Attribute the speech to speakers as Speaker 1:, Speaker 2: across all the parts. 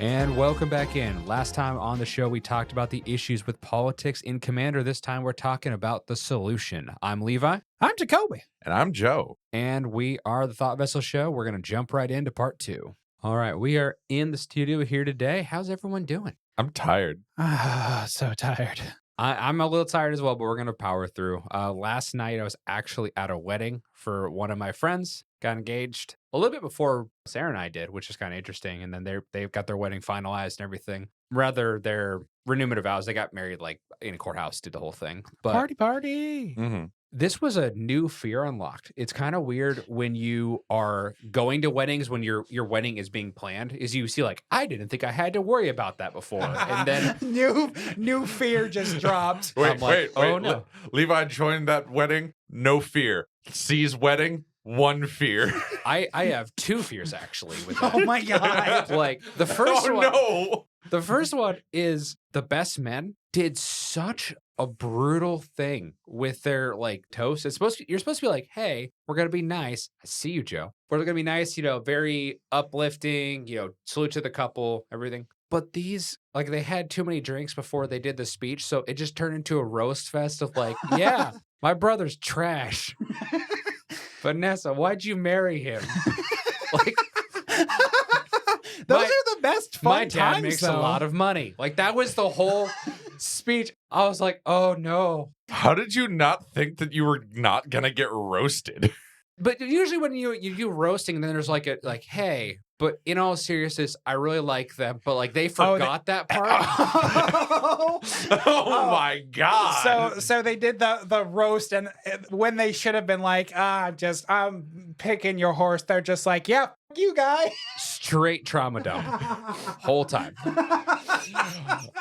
Speaker 1: And welcome back in. Last time on the show, we talked about the issues with politics in Commander. This time, we're talking about the solution. I'm Levi.
Speaker 2: I'm Jacoby.
Speaker 3: And I'm Joe.
Speaker 1: And we are the Thought Vessel Show. We're going to jump right into part 2. All right, we are in the studio here today. How's everyone doing?
Speaker 3: I'm tired.
Speaker 2: So tired.
Speaker 1: I'm a little tired as well, but we're going to power through. Last night, I was actually at a wedding for one of my friends. Got engaged a little bit before Sarah and I did, which is kind of interesting. And then they've got their wedding finalized and everything. Rather, their renewment of vows, they got married like in a courthouse, did the whole thing. But
Speaker 2: Party.
Speaker 3: Mm-hmm.
Speaker 1: this was a new fear unlocked. It's kind of weird when you are going to weddings when your wedding is being planned. Is you see like, I didn't think I had to worry about that before, and then
Speaker 2: new fear just dropped.
Speaker 1: I'm like, oh, no.
Speaker 3: Levi joined that wedding. No fear. C's wedding. One fear.
Speaker 1: I have two fears actually with that.
Speaker 2: Oh my god!
Speaker 1: Like the first
Speaker 3: Oh
Speaker 1: one,
Speaker 3: no.
Speaker 1: the first one is the best men did such a brutal thing with their like toast. You're supposed to be like, hey, we're gonna be nice. I see you, Joe. We're gonna be nice, very uplifting, salute to the couple, everything. But these, like, they had too many drinks before they did the speech, so it just turned into a roast fest of like, yeah, my brother's trash. Vanessa, why'd you marry him? Like,
Speaker 2: Those are the best fun
Speaker 1: my dad
Speaker 2: times,
Speaker 1: makes
Speaker 2: though.
Speaker 1: a lot of money. Like, that was the whole speech. I was like, oh no.
Speaker 3: How did you not think that you were not gonna get roasted?
Speaker 1: But usually when you do roasting, then there's like hey, but in all seriousness, I really like them. But like they forgot that part.
Speaker 3: Oh my god.
Speaker 2: So they did the roast, and when they should have been like, I'm picking your horse, they're just like, yeah, you guy.
Speaker 1: Straight trauma dump. Whole time.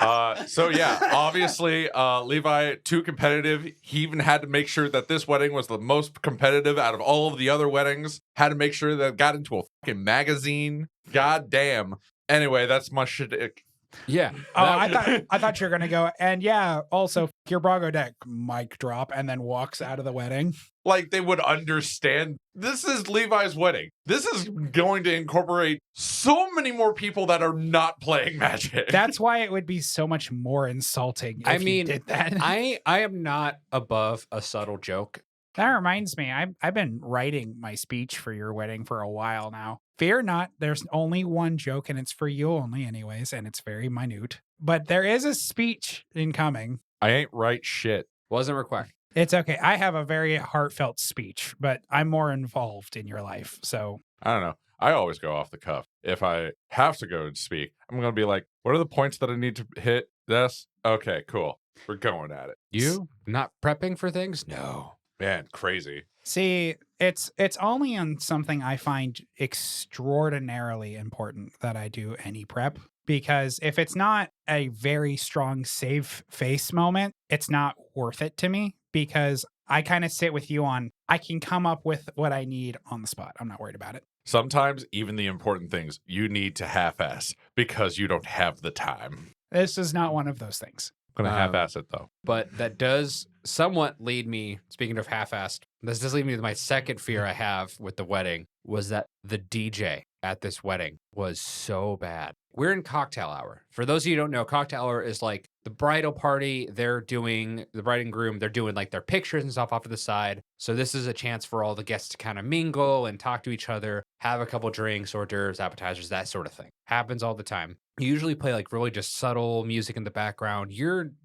Speaker 3: Obviously, Levi, too competitive. He even had to make sure that this wedding was the most competitive out of all of the other weddings. Had to make sure that it got into a fucking magazine. God damn. Anyway, that's my shit.
Speaker 1: Yeah.
Speaker 2: Oh, I thought you were gonna go, and yeah, also your Brago deck, mic drop, and then walks out of the wedding.
Speaker 3: Like they would understand. This is Levi's wedding. This is going to incorporate so many more people that are not playing Magic.
Speaker 2: That's why it would be so much more insulting if you did that.
Speaker 1: I am not above a subtle joke.
Speaker 2: That reminds me, I've been writing my speech for your wedding for a while now. Fear not, there's only one joke, and it's for you only anyways, and it's very minute. But there is a speech incoming.
Speaker 3: I ain't right shit.
Speaker 1: Wasn't required.
Speaker 2: It's okay. I have a very heartfelt speech, but I'm more involved in your life, so...
Speaker 3: I don't know. I always go off the cuff. If I have to go and speak, I'm going to be like, what are the points that I need to hit? This? Okay, cool. We're going at it.
Speaker 1: You not prepping for things? No.
Speaker 3: Man, crazy.
Speaker 2: See, it's only on something I find extraordinarily important that I do any prep. Because if it's not a very strong save face moment, it's not worth it to me. Because I kind of sit with you on, I can come up with what I need on the spot. I'm not worried about it.
Speaker 3: Sometimes even the important things you need to half-ass because you don't have the time.
Speaker 2: This is not one of those things.
Speaker 3: I'm going to half-ass it, though.
Speaker 1: But that does somewhat lead me, speaking of half-assed, this does lead me to my second fear I have with the wedding, was that the DJ at this wedding was so bad. We're in cocktail hour. For those of you who don't know, cocktail hour is like the bridal party. The bride and groom, they're doing like their pictures and stuff off to the side. So this is a chance for all the guests to kind of mingle and talk to each other, have a couple drinks, hors d'oeuvres, appetizers, that sort of thing. Happens all the time. You usually play like really just subtle music in the background.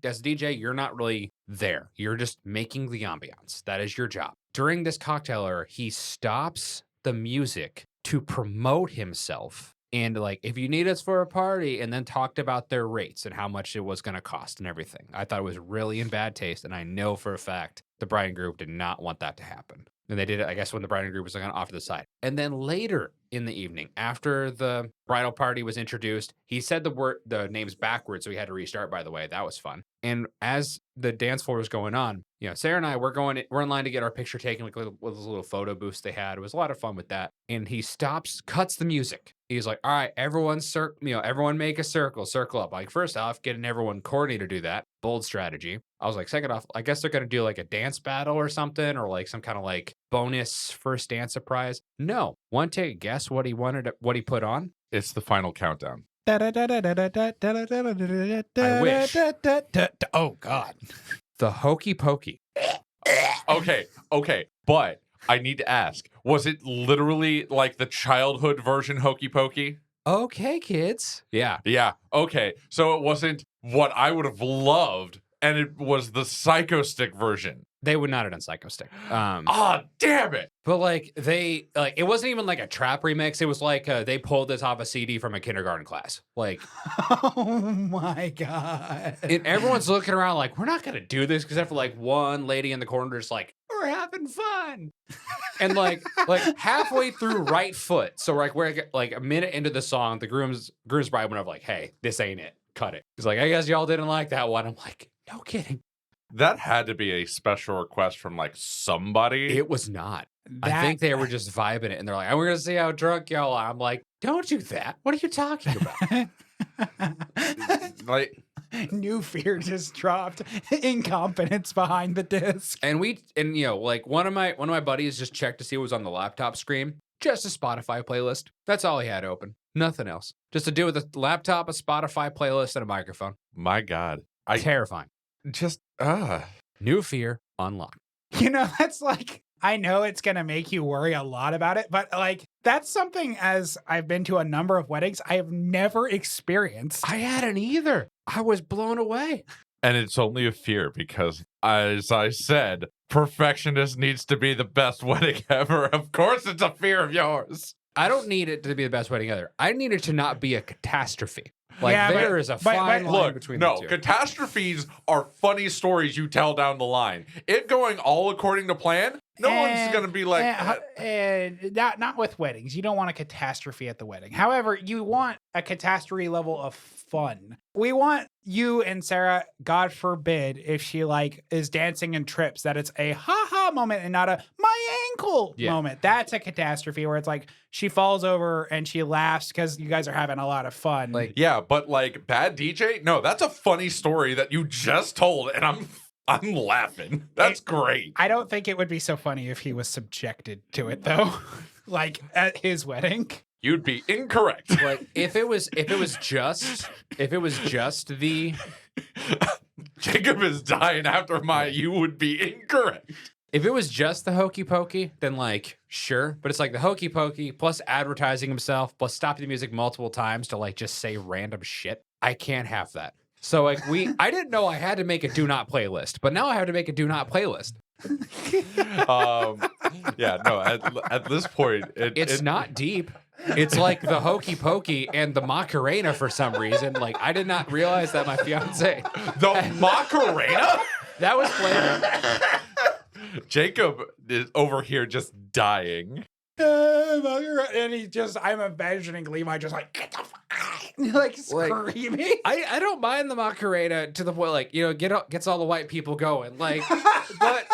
Speaker 1: As a DJ, you're not really there. You're just making the ambiance. That is your job. During this cocktail hour, he stops the music to promote himself. And like, if you need us for a party, and then talked about their rates and how much it was going to cost and everything. I thought it was really in bad taste. And I know for a fact the bride and groom did not want that to happen. And they did it, I guess, when the bride and groom was like off to the side. And then later in the evening, after the bridal party was introduced, he said the names backwards. So he had to restart, by the way. That was fun. And as the dance floor was going on, Sarah and I, we're in line to get our picture taken with those little photo booths they had. It was a lot of fun with that. And he cuts the music. He's like, all right, everyone make a circle up. Like, first off, getting everyone Courtney to do that. Bold strategy. I was like, second off, I guess they're going to do like a dance battle or something, or like some kind of like bonus first dance surprise. No. Want to take a guess what he put on?
Speaker 3: It's the final countdown.
Speaker 1: wish.
Speaker 2: Oh God.
Speaker 1: The Hokey Pokey.
Speaker 3: Okay, but I need to ask, was it literally like the childhood version Hokey Pokey?
Speaker 1: Okay, kids. Yeah.
Speaker 3: Yeah, okay. So it wasn't what I would have loved, and it was the Psycho Stick version.
Speaker 1: They would not have done Psycho Stick.
Speaker 3: Ah, damn it.
Speaker 1: But like it wasn't even like a trap remix. It was like they pulled this off a CD from a kindergarten class. Like,
Speaker 2: Oh my God.
Speaker 1: and everyone's looking around like, we're not gonna do this except for like one lady in the corner just like, we're having fun. And like halfway through Right Foot, so we're like a minute into the song, the groom's bride went up like, hey, this ain't it. Cut it. He's like, I guess y'all didn't like that one. I'm like, no kidding.
Speaker 3: That had to be a special request from like somebody.
Speaker 1: It was not. I think they were just vibing it, and they're like, "We're gonna see how drunk y'all are." I'm like, "Don't do that. What are you talking about?"
Speaker 3: Like,
Speaker 2: New Fear just dropped. Incompetence behind the disc.
Speaker 1: And like one of my buddies just checked to see what was on the laptop screen. Just a Spotify playlist. That's all he had open. Nothing else. Just to do with a laptop, a Spotify playlist, and a microphone.
Speaker 3: my God,
Speaker 1: Terrifying.
Speaker 3: just
Speaker 1: New Fear unlocked.
Speaker 2: You know, that's like, I know it's going to make you worry a lot about it, but like, that's something, as I've been to a number of weddings, I have never experienced.
Speaker 1: I hadn't either. I was blown away.
Speaker 3: And it's only a fear because, as I said, perfectionist needs to be the best wedding ever. Of course, it's a fear of yours.
Speaker 1: I don't need it to be the best wedding ever. I need it to not be a catastrophe. Like
Speaker 2: Yeah,
Speaker 1: there is a fine line
Speaker 3: Look,
Speaker 1: between
Speaker 3: no,
Speaker 1: the two.
Speaker 3: catastrophes are funny stories you tell down the line. It going all according to plan, no one's going to be like,
Speaker 2: not with weddings. You don't want a catastrophe at the wedding. However, you want a catastrophe level of fun. We want you and Sarah, God forbid, if she like is dancing and trips, that it's a ha-ha moment and not a my ankle moment. That's a catastrophe where it's like she falls over and she laughs because you guys are having a lot of fun.
Speaker 1: Like,
Speaker 3: yeah, but like bad DJ? No, that's a funny story that you just told, and I'm laughing. That's great.
Speaker 2: I don't think it would be so funny if he was subjected to it though. Like at his wedding.
Speaker 3: You'd be incorrect.
Speaker 1: like if it was just the
Speaker 3: Jacob is dying after you would be incorrect.
Speaker 1: if it was just the Hokey Pokey, then like sure. But it's like the Hokey Pokey plus advertising himself plus stopping the music multiple times to like just say random shit. I can't have that. So like I didn't know I had to make a do not playlist, but now I have to make a do not playlist.
Speaker 3: Yeah, no, at this point
Speaker 1: It's not deep. It's like the Hokey Pokey and the Macarena for some reason. Like I did not realize that my fiance
Speaker 3: the Macarena.
Speaker 1: that was playing.
Speaker 3: Jacob is over here just dying.
Speaker 2: And he just, I'm imagining Levi just like, get the fuck out, like screaming.
Speaker 1: I don't mind the Macarena to the point like gets all the white people going like, but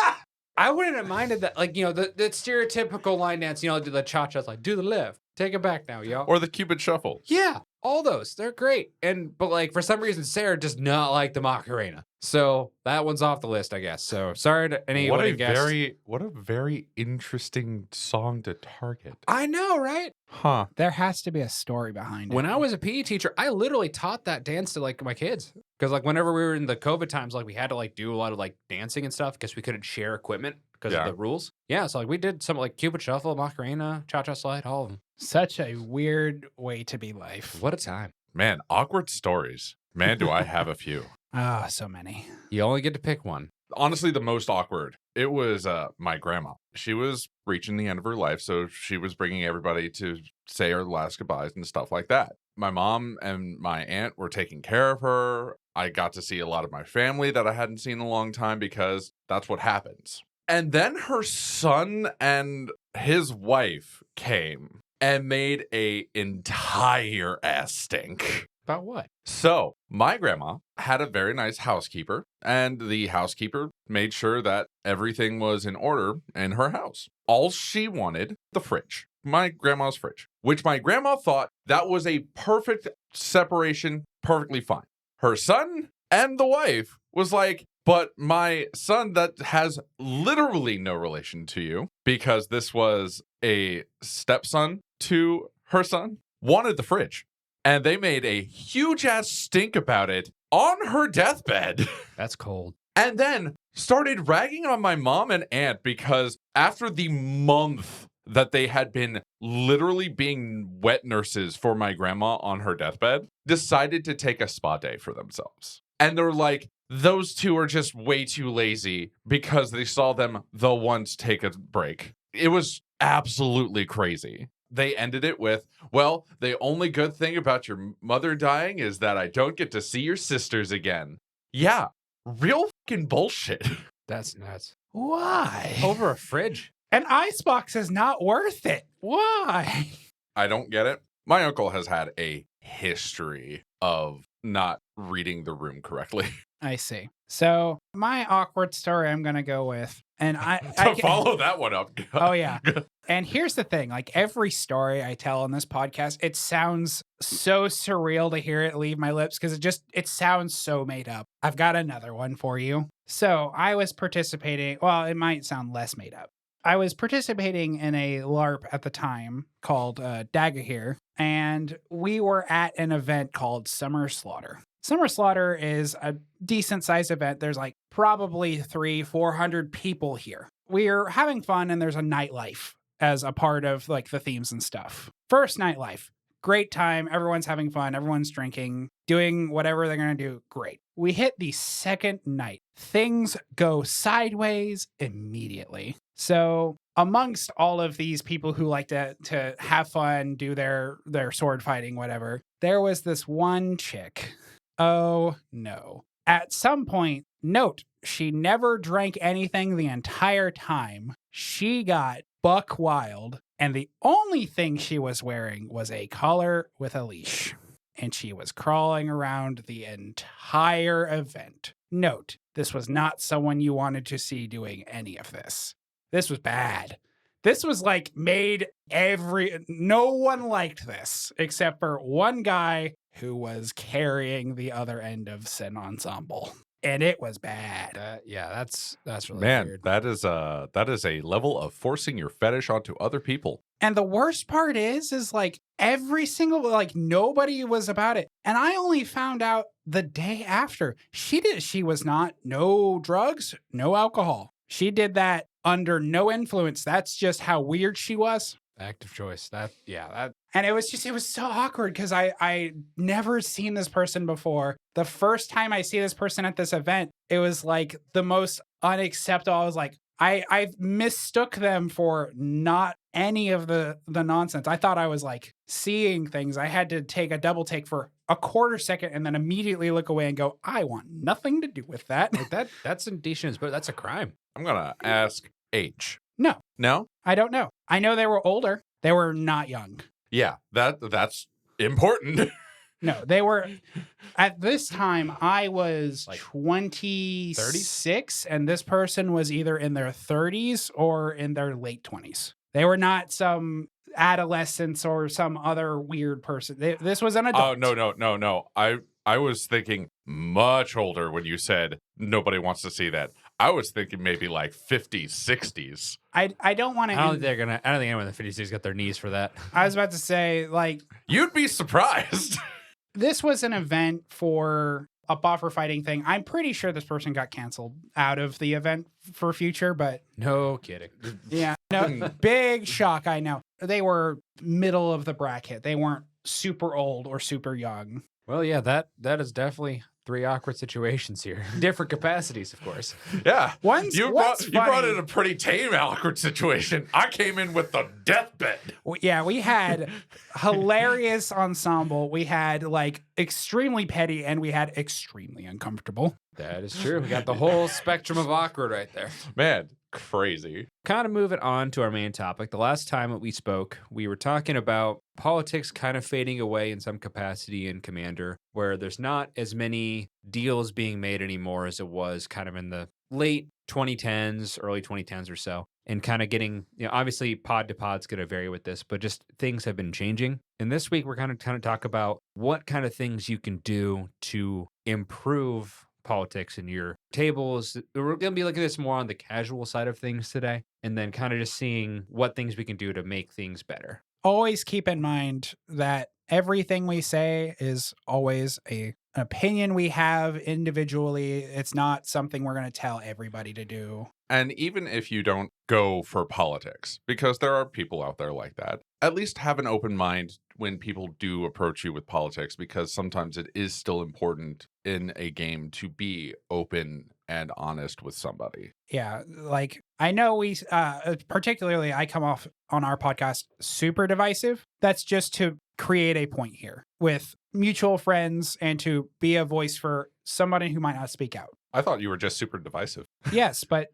Speaker 1: I wouldn't have minded that like the stereotypical line dance the cha-cha's like do the lift, take it back now y'all,
Speaker 3: Or the Cupid Shuffle.
Speaker 1: yeah, all those they're great but like for some reason Sarah does not like the Macarena, so that one's off the list I guess. So sorry to anybody
Speaker 3: What a very interesting song to target.
Speaker 1: I know, right?
Speaker 3: Huh.
Speaker 2: There has to be a story behind it.
Speaker 1: When I was a PE teacher, I literally taught that dance to like my kids. Because like whenever we were in the COVID times, like we had to like do a lot of like dancing and stuff because we couldn't share equipment because of the rules. Yeah, so like we did some like Cupid Shuffle, Macarena, Cha-Cha Slide, all of them.
Speaker 2: Such a weird way to be life.
Speaker 1: What a time.
Speaker 3: Man, awkward stories. Man, do I have a few.
Speaker 2: Ah, so many.
Speaker 1: You only get to pick one.
Speaker 3: Honestly, the most awkward, it was my grandma. She was reaching the end of her life, so she was bringing everybody to say her last goodbyes and stuff like that. My mom and my aunt were taking care of her. I got to see a lot of my family that I hadn't seen in a long time because that's what happens. And then her son and his wife came and made a entire ass stink.
Speaker 1: About what?
Speaker 3: So my grandma had a very nice housekeeper, and the housekeeper made sure that everything was in order in her house. All she wanted, the fridge, my grandma's fridge, which my grandma thought that was a perfect separation, perfectly fine. Her son and the wife was like, but my son that has literally no relation to you, because this was a stepson to her son, wanted the fridge. and they made a huge ass stink about it on her deathbed.
Speaker 1: That's cold.
Speaker 3: And then started ragging on my mom and aunt because after the month that they had been literally being wet nurses for my grandma on her deathbed, decided to take a spa day for themselves. And they're like, those two are just way too lazy because they saw them the once take a break. It was absolutely crazy. They ended it with, well, the only good thing about your mother dying is that I don't get to see your sisters again. Yeah, real fucking bullshit.
Speaker 1: That's nuts.
Speaker 2: Why?
Speaker 1: Over a fridge.
Speaker 2: An icebox is not worth it. Why?
Speaker 3: I don't get it. My uncle has had a history of not reading the room correctly.
Speaker 2: I see. So my awkward story I'm going to go with, and
Speaker 3: To follow that one up.
Speaker 2: Oh, yeah. And here's the thing, like every story I tell on this podcast, it sounds so surreal to hear it leave my lips because it sounds so made up. I've got another one for you. So I was participating, well, it might sound less made up. I was participating in a LARP at the time called Dagahir, and we were at an event called Summer Slaughter. Summer Slaughter is a decent sized event. There's like probably 300-400 people here. We're having fun and there's a nightlife as a part of like the themes and stuff. First nightlife, great time. Everyone's having fun. Everyone's drinking, doing whatever they're going to do. Great. We hit the second night. Things go sideways immediately. So amongst all of these people who like to have fun, do their sword fighting, whatever, there was this one chick. Oh no. At some point, note, she never drank anything the entire time. She got buck wild, and the only thing she was wearing was a collar with a leash. And she was crawling around the entire event. Note, this was not someone you wanted to see doing any of this. This was bad. This was like no one liked this except for one guy who was carrying the other end of Sin Ensemble. And it was bad.
Speaker 1: That's really
Speaker 3: Man,
Speaker 1: weird.
Speaker 3: that is a level of forcing your fetish onto other people.
Speaker 2: And the worst part is like every single, like nobody was about it. And I only found out the day after. She was not, no drugs, no alcohol. She did that under no influence. That's just how weird she was.
Speaker 1: Active choice.
Speaker 2: And it was so awkward because I never seen this person before. The first time I see this person at this event, it was like the most unacceptable. I was like, I mistook them for not any of the nonsense. I thought I was like seeing things. I had to take a double take for a quarter second and then immediately look away and go, I want nothing to do with that.
Speaker 1: Like that's indecent, but that's a crime.
Speaker 3: I'm gonna ask age.
Speaker 2: No.
Speaker 3: No?
Speaker 2: I don't know. I know they were older. They were not young.
Speaker 3: Yeah, that's important.
Speaker 2: No, they were, at this time, I was
Speaker 1: Like
Speaker 2: 26, and this person was either in their 30s or in their late 20s. They were not some adolescents or some other weird person. This was an adult.
Speaker 3: Oh, no. I was thinking much older when you said nobody wants to see that. I was thinking maybe like 50s, 60s.
Speaker 2: I don't want to.
Speaker 1: I don't think anyone in the 50s got their knees for that.
Speaker 2: I was about to say, like,
Speaker 3: You'd be surprised.
Speaker 2: this was an event for a buffer fighting thing. I'm pretty sure this person got canceled out of the event for future, but
Speaker 1: No kidding.
Speaker 2: yeah, no, big shock. I know they were middle of the bracket. They weren't super old or super young.
Speaker 1: Well, yeah, that is definitely 3 awkward situations here. Different capacities, of course.
Speaker 3: Yeah.
Speaker 2: One's
Speaker 3: You brought
Speaker 2: funny.
Speaker 3: in a pretty tame awkward situation. I came in with the deathbed.
Speaker 2: Yeah, we had hilarious ensemble. We had like extremely petty, and we had extremely uncomfortable.
Speaker 1: That is true. We got the whole spectrum of awkward right there.
Speaker 3: Man, crazy.
Speaker 1: Kind of moving on to our main topic. The last time that we spoke, we were talking about politics kind of fading away in some capacity in Commander, where there's not as many deals being made anymore as it was kind of in the late 2010s, early 2010s or so. And kind of getting, obviously pod to pod's going to vary with this, but just things have been changing. And this week, we're kind of talk about what kind of things you can do to improve politics in your tables. We're going to be looking at this more on the casual side of things today, and then kind of just seeing what things we can do to make things better.
Speaker 2: Always keep in mind that everything we say is always an opinion we have individually. It's not something we're going to tell everybody to do.
Speaker 3: And even if you don't go for politics, because there are people out there like that, at least have an open mind when people do approach you with politics, because sometimes it is still important in a game to be open and honest with somebody.
Speaker 2: Yeah, like I know we particularly I come off on our podcast super divisive. That's just to create a point here with mutual friends and to be a voice for somebody who might not speak out.
Speaker 3: I thought you were just super divisive.
Speaker 2: Yes, but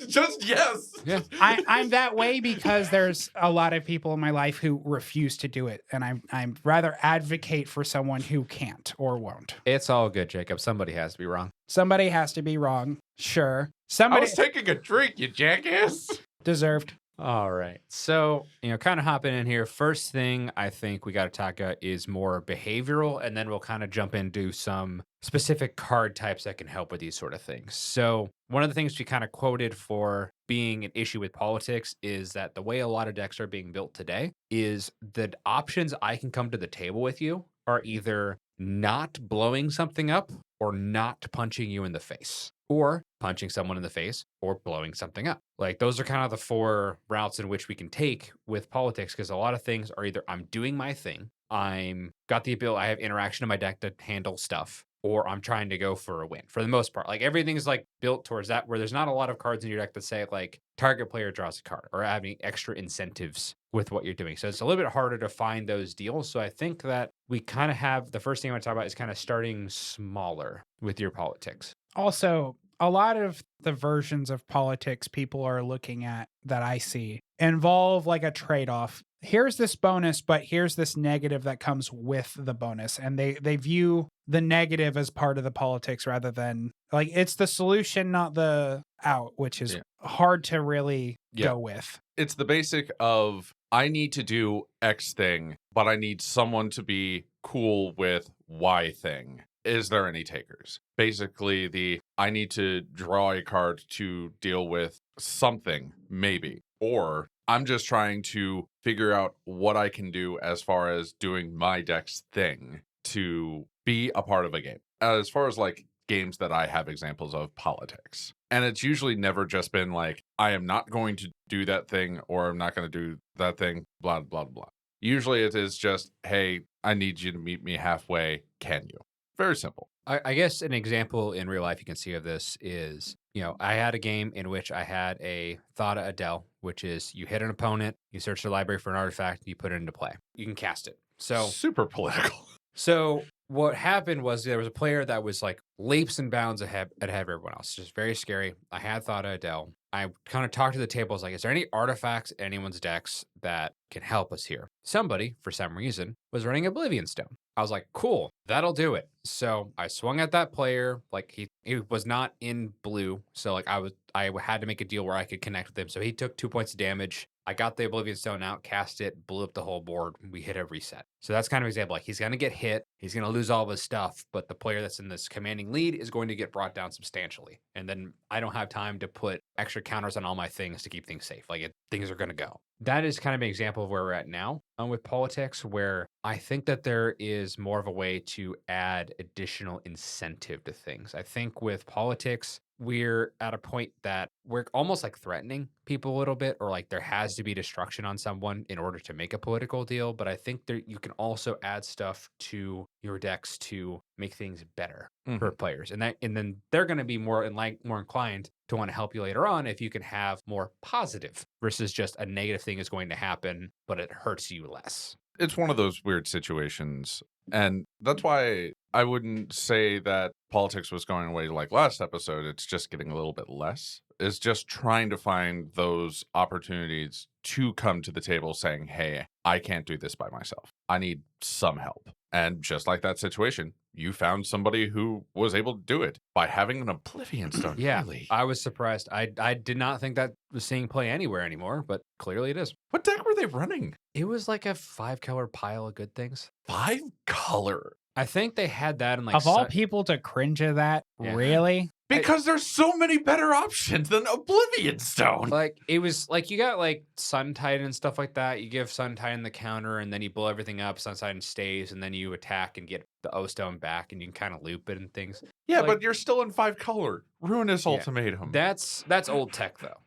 Speaker 3: just yes.
Speaker 1: Yeah.
Speaker 2: I'm that way because there's a lot of people in my life who refuse to do it, and I'm rather advocate for someone who can't or won't.
Speaker 1: It's all good, Jacob. Somebody has to be wrong.
Speaker 2: Somebody has to be wrong. Sure.
Speaker 3: I
Speaker 2: Somebody
Speaker 3: was taking a drink, you jackass.
Speaker 2: deserved.
Speaker 1: All right. So, kind of hopping in here. First thing I think we got to talk about is more behavioral, and then we'll kind of jump into some specific card types that can help with these sort of things. So, one of the things we kind of quoted for being an issue with politics is that the way a lot of decks are being built today is the options I can come to the table with you are either not blowing something up or not punching you in the face, or punching someone in the face or blowing something up. Like those are kind of the four routes in which we can take with politics, because a lot of things are either I'm doing my thing, I'm got the ability, I have interaction in my deck to handle stuff, or I'm trying to go for a win. For the most part, like everything's like built towards that, where there's not a lot of cards in your deck that say like target player draws a card or having extra incentives with what you're doing. So it's a little bit harder to find those deals. So I think that we kind of have the first thing I want to talk about is kind of starting smaller with your politics.
Speaker 2: Also, a lot of the versions of politics people are looking at that I see involve like a trade-off. Here's this bonus, but here's this negative that comes with the bonus. And they view the negative as part of the politics rather than like it's the solution, not the out, which is hard to really go with.
Speaker 3: It's the basic of I need to do X thing, but I need someone to be cool with Y thing. Is there any takers? Basically, I need to draw a card to deal with something, maybe. Or I'm just trying to figure out what I can do as far as doing my deck's thing to be a part of a game. As far as like games that I have examples of politics. And it's usually never just been like, I am not going to do that thing or I'm not going to do that thing, blah, blah, blah. Usually it is just, hey, I need you to meet me halfway. Can you? Very simple.
Speaker 1: I guess an example in real life you can see of this is, I had a game in which I had a Thada Adele, which is you hit an opponent, you search the library for an artifact, you put it into play. You can cast it. So
Speaker 3: super political.
Speaker 1: So what happened was there was a player that was like leaps and bounds ahead of everyone else. Just very scary. I had Thada Adele. I kind of talked to the table. I was like, is there any artifacts in anyone's decks that can help us here? Somebody, for some reason, was running Oblivion Stone. I was like, cool, that'll do it. So I swung at that player. Like he was not in blue. So like I had to make a deal where I could connect with him. So he took 2 points of damage. I got the Oblivion Stone out, cast it, blew up the whole board. We hit a reset. So that's kind of an example. Like he's going to get hit. He's going to lose all of his stuff. But the player that's in this commanding lead is going to get brought down substantially. And then I don't have time to put extra counters on all my things to keep things safe. Things are going to go. That is kind of an example of where we're at now with politics, where I think that there is more of a way to add additional incentive to things. I think with politics, we're at a point that we're almost like threatening people a little bit, or like there has to be destruction on someone in order to make a political deal. But I think there you can also add stuff to your decks to make things better for players, and then they're going to be more inclined to want to help you later on if you can have more positive versus just a negative thing is going to happen, but it hurts you less.
Speaker 3: It's one of those weird situations. And that's why I wouldn't say that politics was going away like last episode. It's just getting a little bit less. It's just trying to find those opportunities to come to the table saying, hey, I can't do this by myself. I need some help. And just like that situation, you found somebody who was able to do it by having an Oblivion Stone.
Speaker 1: Yeah,
Speaker 3: really?
Speaker 1: I was surprised. I did not think that was seeing play anywhere anymore, but clearly it is.
Speaker 3: What deck were they running?
Speaker 1: It was like a 5-color pile of good things.
Speaker 3: 5-color?
Speaker 1: I think they had that in like
Speaker 2: of all people to cringe at that,
Speaker 1: Yeah.
Speaker 2: really?
Speaker 3: Because there's so many better options than Oblivion Stone.
Speaker 1: Like, it was like you got like Sun Titan and stuff like that. You give Sun Titan the counter and then you blow everything up. Sun Titan stays and then you attack and get the O Stone back and you can kind of loop it and things.
Speaker 3: Yeah,
Speaker 1: like-
Speaker 3: but you're still in 5-color. Ruinous
Speaker 1: Yeah.
Speaker 3: Ultimatum.
Speaker 1: That's old tech though.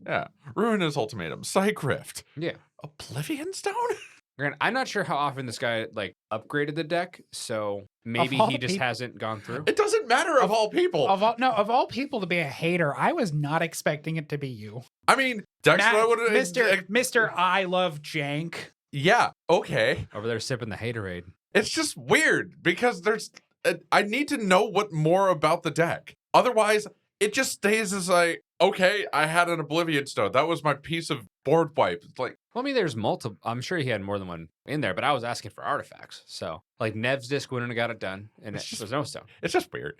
Speaker 3: Yeah. Ruinous Ultimatum. Psych Rift.
Speaker 1: Yeah.
Speaker 3: Oblivion Stone?
Speaker 1: Granted, I'm not sure how often this guy like upgraded the deck, so maybe
Speaker 2: all
Speaker 1: he just
Speaker 2: people-
Speaker 1: hasn't gone through.
Speaker 3: It doesn't matter of all people.
Speaker 2: Of all people to be a hater, I was not expecting it to be you.
Speaker 3: I mean, Dexter
Speaker 2: Matt,
Speaker 3: would
Speaker 2: Mr. I love jank.
Speaker 3: Yeah, okay.
Speaker 1: Over there sipping the haterade.
Speaker 3: It's just weird because I need to know what more about the deck. Otherwise, it just stays as like, okay, I had an Oblivion Stone. That was my piece of board wipe. It's like,
Speaker 1: Well, I mean, there's multiple. I'm sure he had more than one in there, but I was asking for artifacts. So, like, Nev's disc wouldn't have got it done, and
Speaker 3: It's just-
Speaker 1: there's no stone.
Speaker 3: it's just weird.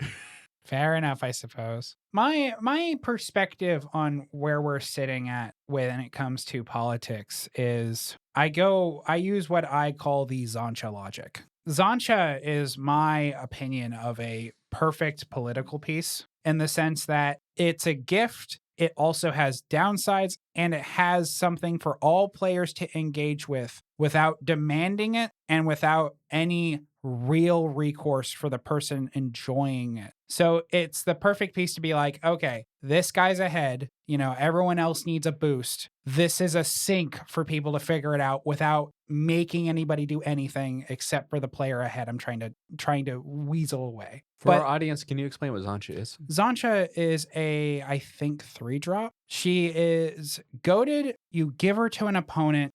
Speaker 2: Fair enough, I suppose. My perspective on where we're sitting at when it comes to politics is I use what I call the Zancha logic. Zancha is my opinion of a perfect political piece in the sense that it's a gift. It also has downsides and it has something for all players to engage with without demanding it and without any real recourse for the person enjoying it. So it's the perfect piece to be like, okay, this guy's ahead. Everyone else needs a boost. This is a sink for people to figure it out without making anybody do anything except for the player ahead. I'm trying to weasel away.
Speaker 1: For
Speaker 2: But
Speaker 1: our audience, can you explain what Zancha is?
Speaker 2: Zancha is I think 3-drop. She is goaded. You give her to an opponent.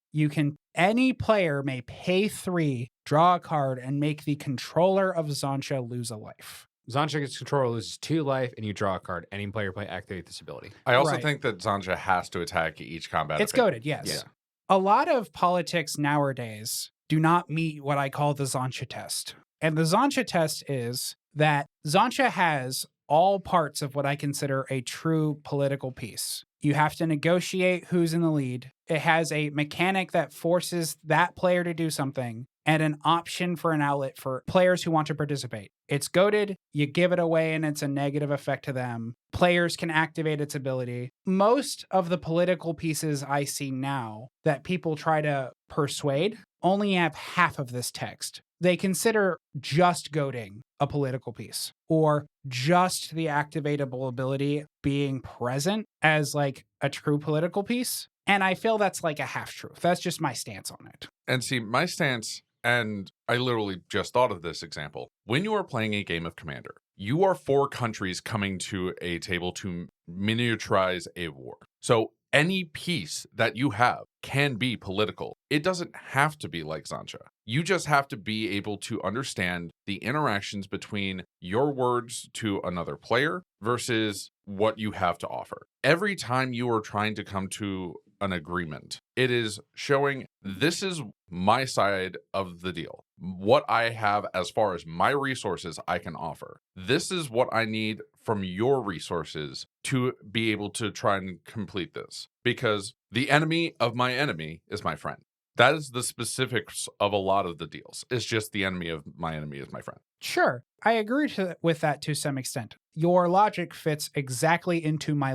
Speaker 2: Any player may pay 3, draw a card, and make the controller of Zancha lose a life.
Speaker 1: Zancha gets control, loses 2 life, and you draw a card. Any player play activate this ability.
Speaker 3: I also
Speaker 2: Right.
Speaker 3: think that Zancha has to attack each combat.
Speaker 2: It's
Speaker 3: event.
Speaker 2: goaded, yes.
Speaker 1: Yeah.
Speaker 2: A lot of politics nowadays do not meet what I call the Zancha test. And the Zancha test is that Zancha has all parts of what I consider a true political piece. You have to negotiate who's in the lead. It has a mechanic that forces that player to do something and an option for an outlet for players who want to participate. It's goaded, you give it away, and it's a negative effect to them. Players can activate its ability. Most of the political pieces I see now that people try to persuade only have half of this text. They consider just goading a political piece or just the activatable ability being present as like a true political piece. And I feel that's like a half truth. That's just my stance on it.
Speaker 3: And see, my stance, and I literally just thought of this example. When you are playing a game of Commander, you are 4 countries coming to a table to miniaturize a war. So any piece that you have can be political. It doesn't have to be like Zancha. You just have to be able to understand the interactions between your words to another player versus what you have to offer. Every time you are trying to come to an agreement, it is showing this is my side of the deal. What I have as far as my resources I can offer. This is what I need from your resources to be able to try and complete this. Because the enemy of my enemy is my friend. That is the specifics of a lot of the deals. It's just the enemy of my enemy is my friend.
Speaker 2: Sure, I agree with that to some extent. Your logic fits exactly into my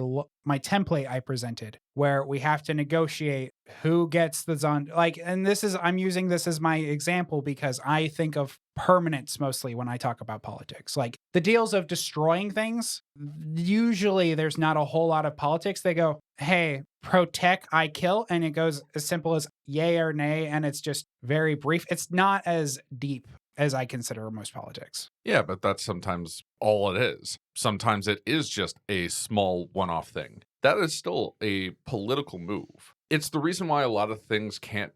Speaker 2: template I presented, where we have to negotiate who gets the Zon. I'm using this as my example because I think of permanence mostly when I talk about politics. Like the deals of destroying things, usually there's not a whole lot of politics. They go, hey, protect, I kill, and it goes as simple as yay or nay, and it's just very brief. It's not as deep as I consider most politics.
Speaker 3: Yeah, but that's sometimes all it is. Sometimes it is just a small one-off thing. That is still a political move. It's the reason why a lot of things can't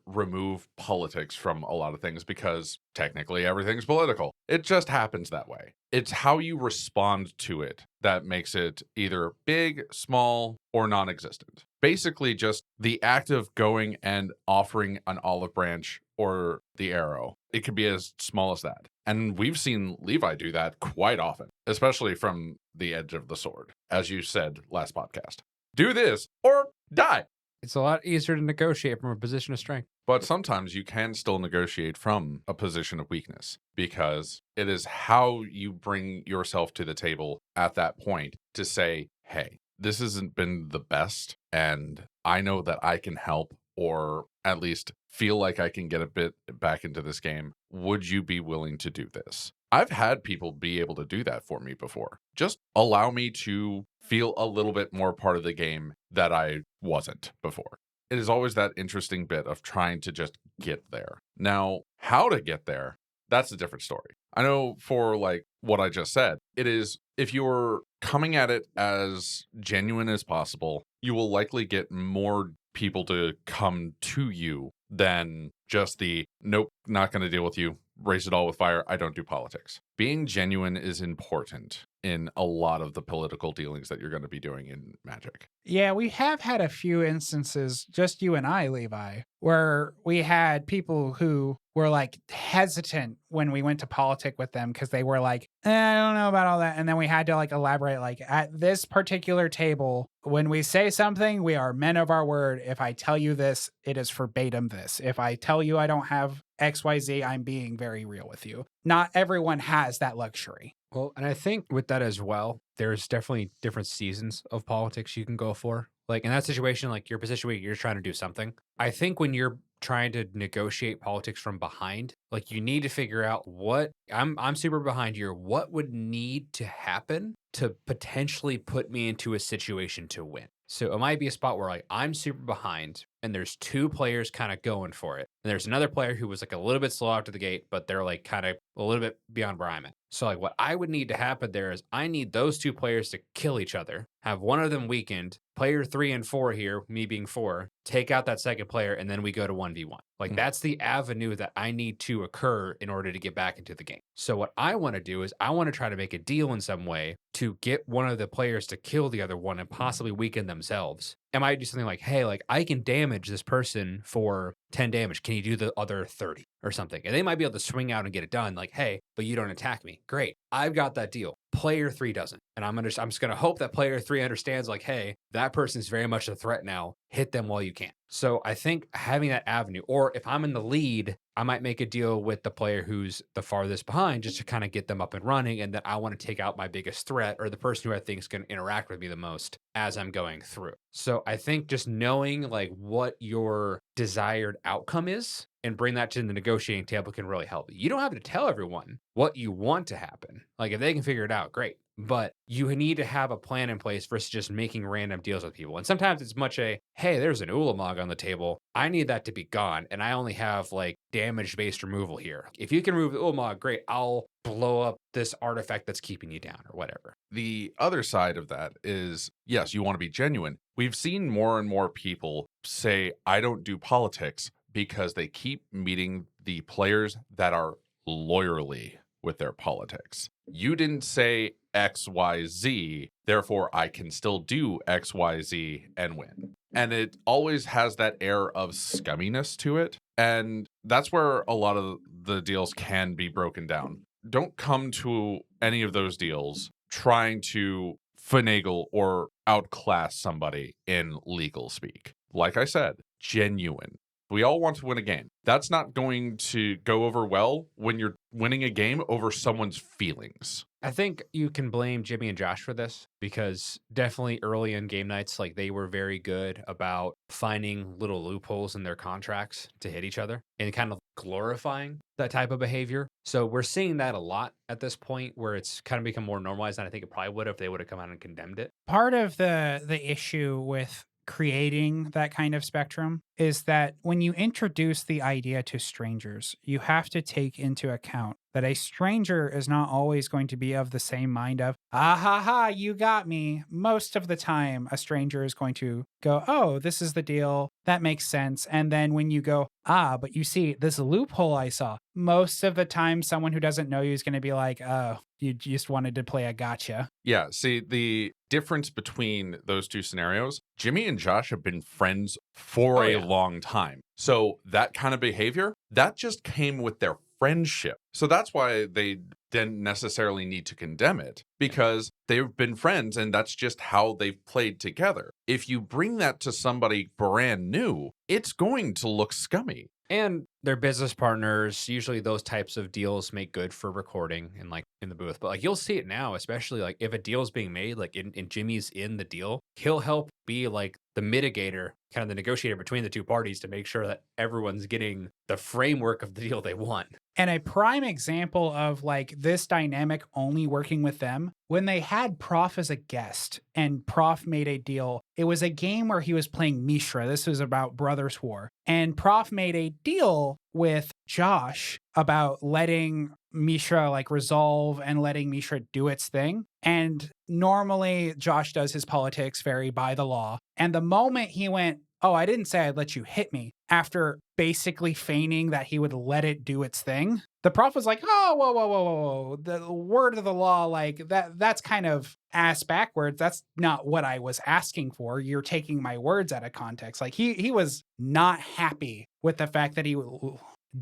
Speaker 3: remove politics from a lot of things because technically everything's political. It just happens that way. It's how you respond to it that makes it either big, small, or non-existent. Basically just the act of going and offering an olive branch or the arrow. It could be as small as that. And we've seen Levi do that quite often, especially from the edge of the sword, as you said last podcast. Do this or die.
Speaker 1: It's a lot easier to negotiate from a position of strength.
Speaker 3: But sometimes you can still negotiate from a position of weakness because it is how you bring yourself to the table at that point to say, hey, this hasn't been the best, and I know that I can help, or at least feel like I can get a bit back into this game. Would you be willing to do this? I've had people be able to do that for me before. Just allow me to feel a little bit more part of the game that I wasn't before. It is always that interesting bit of trying to just get there. Now, how to get there, that's a different story. I know for like what I just said, it is if you're coming at it as genuine as possible, you will likely get more people to come to you than just the nope, not going to deal with you, raise it all with fire, I don't do politics. Being genuine is important in a lot of the political dealings that you're going to be doing in Magic.
Speaker 2: Yeah, we have had a few instances, just you and I, Levi, where we had people who were like hesitant when we went to politic with them because they were like, I don't know about all that. And then we had to like elaborate, like at this particular table, when we say something, we are men of our word. If I tell you this, it is verbatim this. If I tell you I don't have XYZ, I'm being very real with you. Not everyone has that luxury.
Speaker 1: Well, and I think with that as well, there's definitely different seasons of politics you can go for. Like in that situation, like your position where you're trying to do something. I think when you're trying to negotiate politics from behind, like you need to figure out what I'm super behind here. What would need to happen to potentially put me into a situation to win? So it might be a spot where like I'm super behind and there's two players kind of going for it. And there's another player who was like a little bit slow out to the gate, but they're like kind of a little bit beyond where I'm at. So like what I would need to happen there is I need those two players to kill each other, have one of them weakened, player 3 and 4 here, me being 4, take out that second player, and then we go to 1v1. Like that's the avenue that I need to occur in order to get back into the game. So what I want to do is I want to try to make a deal in some way to get one of the players to kill the other one and possibly weaken themselves. I might do something like, hey, like I can damage this person for 10 damage. Can you do the other 30 or something? And they might be able to swing out and get it done. Like, hey, but you don't attack me. Great. I've got that deal. Player 3 doesn't. And I'm just going to hope that player 3 understands like, hey, that person's very much a threat now. Hit them while you can. So I think having that avenue, or if I'm in the lead, I might make a deal with the player who's the farthest behind just to kind of get them up and running. And then I want to take out my biggest threat or the person who I think is going to interact with me the most as I'm going through. So I think just knowing like what your desired outcome is and bring that to the negotiating table can really help. You don't have to tell everyone what you want to happen. Like if they can figure it out, great. But you need to have a plan in place versus just making random deals with people. And sometimes it's much a, hey, there's an Ulamog on the table. I need that to be gone. And I only have like damage-based removal here. If you can remove the Ulamog, great. I'll blow up this artifact that's keeping you down or whatever.
Speaker 3: The other side of that is, yes, you want to be genuine. We've seen more and more people say, I don't do politics because they keep meeting the players that are lawyerly with their politics. You didn't say XYZ, therefore I can still do XYZ and win. And it always has that air of scumminess to it. And that's where a lot of the deals can be broken down. Don't come to any of those deals trying to finagle or outclass somebody in legal speak. Like I said, genuine. We all want to win a game. That's not going to go over well when you're winning a game over someone's feelings.
Speaker 1: I think you can blame Jimmy and Josh for this because definitely early in game nights, like they were very good about finding little loopholes in their contracts to hit each other and kind of glorifying that type of behavior. So we're seeing that a lot at this point where it's kind of become more normalized. And I think it probably would if they would have come out and condemned it.
Speaker 2: Part of the issue with creating that kind of spectrum is that when you introduce the idea to strangers, you have to take into account that a stranger is not always going to be of the same mind of, ah ha ha, you got me. Most of the time, a stranger is going to go, oh, this is the deal. That makes sense. And then when you go, but you see this loophole I saw, most of the time, someone who doesn't know you is going to be like, oh, you just wanted to play a gotcha.
Speaker 3: Yeah, see, the difference between those two scenarios, Jimmy and Josh have been friends for a long time. So that kind of behavior, that just came with their friendship. So that's why they didn't necessarily need to condemn it, because they've been friends and that's just how they've played together. If you bring that to somebody brand new, it's going to look scummy.
Speaker 1: And they're business partners. Usually those types of deals make good for recording and like in the booth. But like you'll see it now, especially like if a deal is being made, like in Jimmy's in the deal, he'll help be like the mitigator, kind of the negotiator between the two parties to make sure that everyone's getting the framework of the deal they want.
Speaker 2: And a prime example of like this dynamic only working with them, when they had Prof as a guest and Prof made a deal, it was a game where he was playing Mishra. This was about Brothers War. And Prof made a deal with Josh about letting Mishra like resolve and letting Mishra do its thing. And normally Josh does his politics very by the law. And the moment he went, oh, I didn't say I'd let you hit me, after basically feigning that he would let it do its thing, the prof was like, oh, whoa. The word of the law, like that's kind of ass backwards. That's not what I was asking for. You're taking my words out of context. Like he was not happy with the fact that he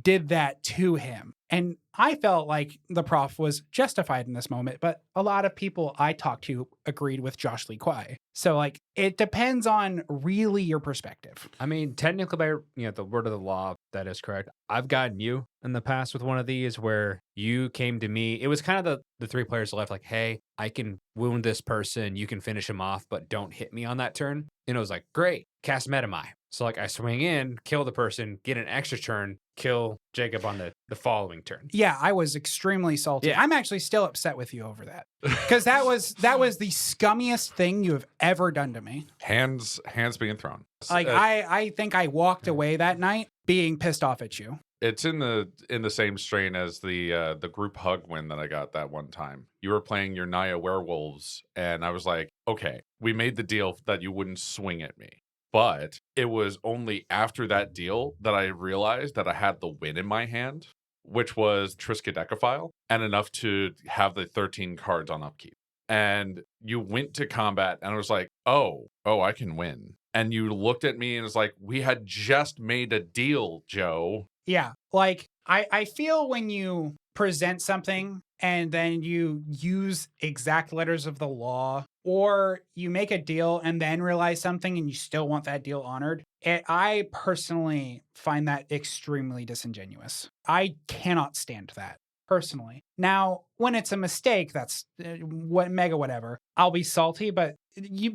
Speaker 2: did that to him. And I felt like the prof was justified in this moment, but a lot of people I talked to agreed with Josh Lee Kwai. So like it depends on really your perspective.
Speaker 1: I mean, technically by the word of the law, that is correct. I've gotten you in the past with one of these where you came to me. It was kind of the three players left like, hey, I can wound this person, you can finish him off, but don't hit me on that turn. And it was like, great, cast Metamai. So like I swing in, kill the person, get an extra turn, kill Jacob on the following turn.
Speaker 2: Yeah, I was extremely salty.
Speaker 1: Yeah.
Speaker 2: I'm actually still upset with you over that. Because that was the scummiest thing you have ever done to me.
Speaker 3: Hands being thrown.
Speaker 2: Like I think I walked away that night being pissed off at you.
Speaker 3: It's in the same strain as the group hug win that I got that one time. You were playing your Naya werewolves, and I was like, okay, we made the deal that you wouldn't swing at me. But it was only after that deal that I realized that I had the win in my hand, which was Triskaidekaphile, and enough to have the 13 cards on upkeep. And you went to combat, and I was like, oh, I can win. And you looked at me and was like, we had just made a deal, Joe.
Speaker 2: Yeah, like I feel when you present something and then you use exact letters of the law, or you make a deal and then realize something and you still want that deal honored, I personally find that extremely disingenuous. I cannot stand that personally. Now, when it's a mistake, that's whatever. I'll be salty, but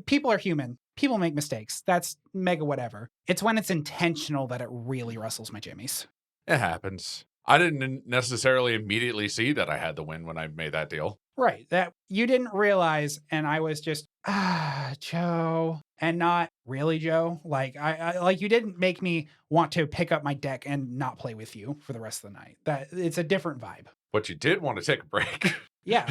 Speaker 2: people are human. People make mistakes. That's mega whatever. It's when it's intentional that it really rustles my jimmies.
Speaker 3: It happens. I didn't necessarily immediately see that I had the win when I made that deal.
Speaker 2: Right. That you didn't realize, and I was just, Joe, and not really Joe. Like I like you didn't make me want to pick up my deck and not play with you for the rest of the night. That it's a different vibe.
Speaker 3: But you did want to take a break.
Speaker 2: Yeah.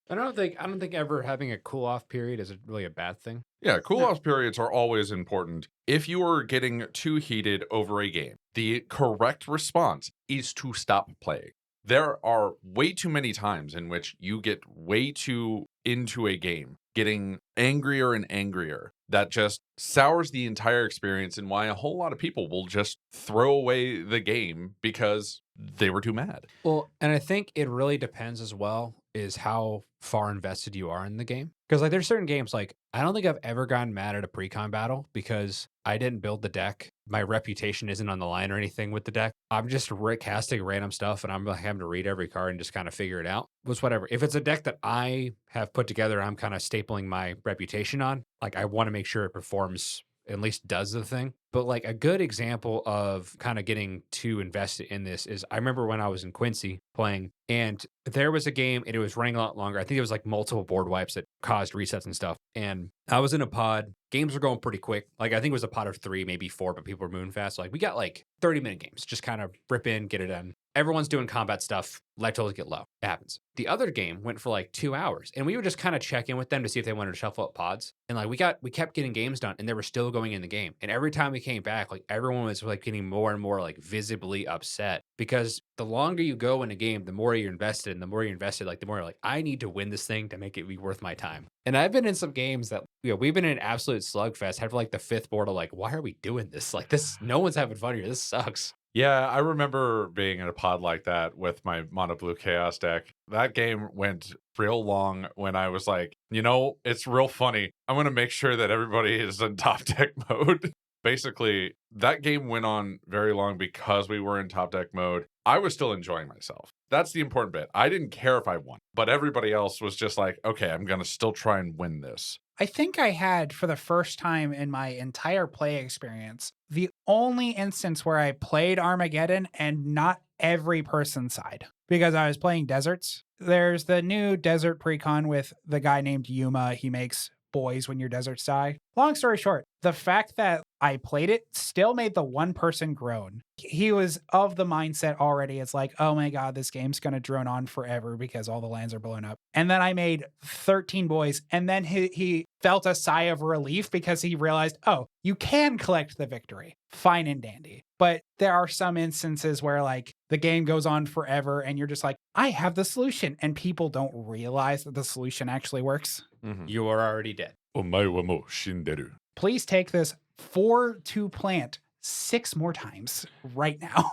Speaker 1: I don't think ever having a cool off period is really a bad thing.
Speaker 3: Yeah, cool-off periods are always important. If you are getting too heated over a game, the correct response is to stop playing. There are way too many times in which you get way too into a game, getting angrier and angrier. That just sours the entire experience, and why a whole lot of people will just throw away the game because they were too mad.
Speaker 1: Well, and I think it really depends as well is how far invested you are in the game. Because like there's certain games like I don't think I've ever gotten mad at a pre-con battle because I didn't build the deck. My reputation isn't on the line or anything with the deck. I'm just casting random stuff and I'm having to read every card and just kind of figure it out. It's whatever. If it's a deck that I have put together, I'm kind of stapling my reputation on. Like I want to make sure it performs, at least does the thing. But like a good example of kind of getting too invested in this is I remember when I was in Quincy playing and there was a game and it was running a lot longer. I think it was like multiple board wipes that caused resets and stuff. And I was in a pod. Games were going pretty quick. Like I think it was a pod of 3, maybe 4, but people were moving fast. So like we got like 30-minute games, just kind of rip in, get it done. Everyone's doing combat stuff. Life totals get low. It happens. The other game went for like 2 hours and we would just kind of check in with them to see if they wanted to shuffle up pods. And like we kept getting games done and they were still going in the game. And every time we came back, like everyone was like getting more and more like visibly upset because the longer you go in a game, the more you're invested and the more you're invested, like the more you're like, I need to win this thing to make it be worth my time. And I've been in some games that, we've been in an absolute slugfest, had for like the 5th board of like, why are we doing this? Like this, no one's having fun here. This sucks.
Speaker 3: Yeah, I remember being in a pod like that with my Mono Blue Chaos deck. That game went real long when I was like, it's real funny. I'm going to make sure that everybody is in top deck mode. Basically, that game went on very long because we were in top deck mode. I was still enjoying myself. That's the important bit. I didn't care if I won, but everybody else was just like, okay, I'm going to still try and win this.
Speaker 2: I think I had, for the first time in my entire play experience, the only instance where I played Armageddon and not every person's side, because I was playing deserts. There's the new desert precon with the guy named Yuma. He makes boys when your deserts die. Long story short, the fact that I played it still made the one person groan. He was of the mindset already. It's like, oh my God, this game's going to drone on forever because all the lands are blown up. And then I made 13 boys. And then he felt a sigh of relief because he realized, oh, you can collect the victory. Fine and dandy. But there are some instances where like the game goes on forever and you're just like, I have the solution. And people don't realize that the solution actually works.
Speaker 1: You are already dead.
Speaker 3: Omae wa mo shinderu.
Speaker 2: Please take this 4 to plant 6 more times right now.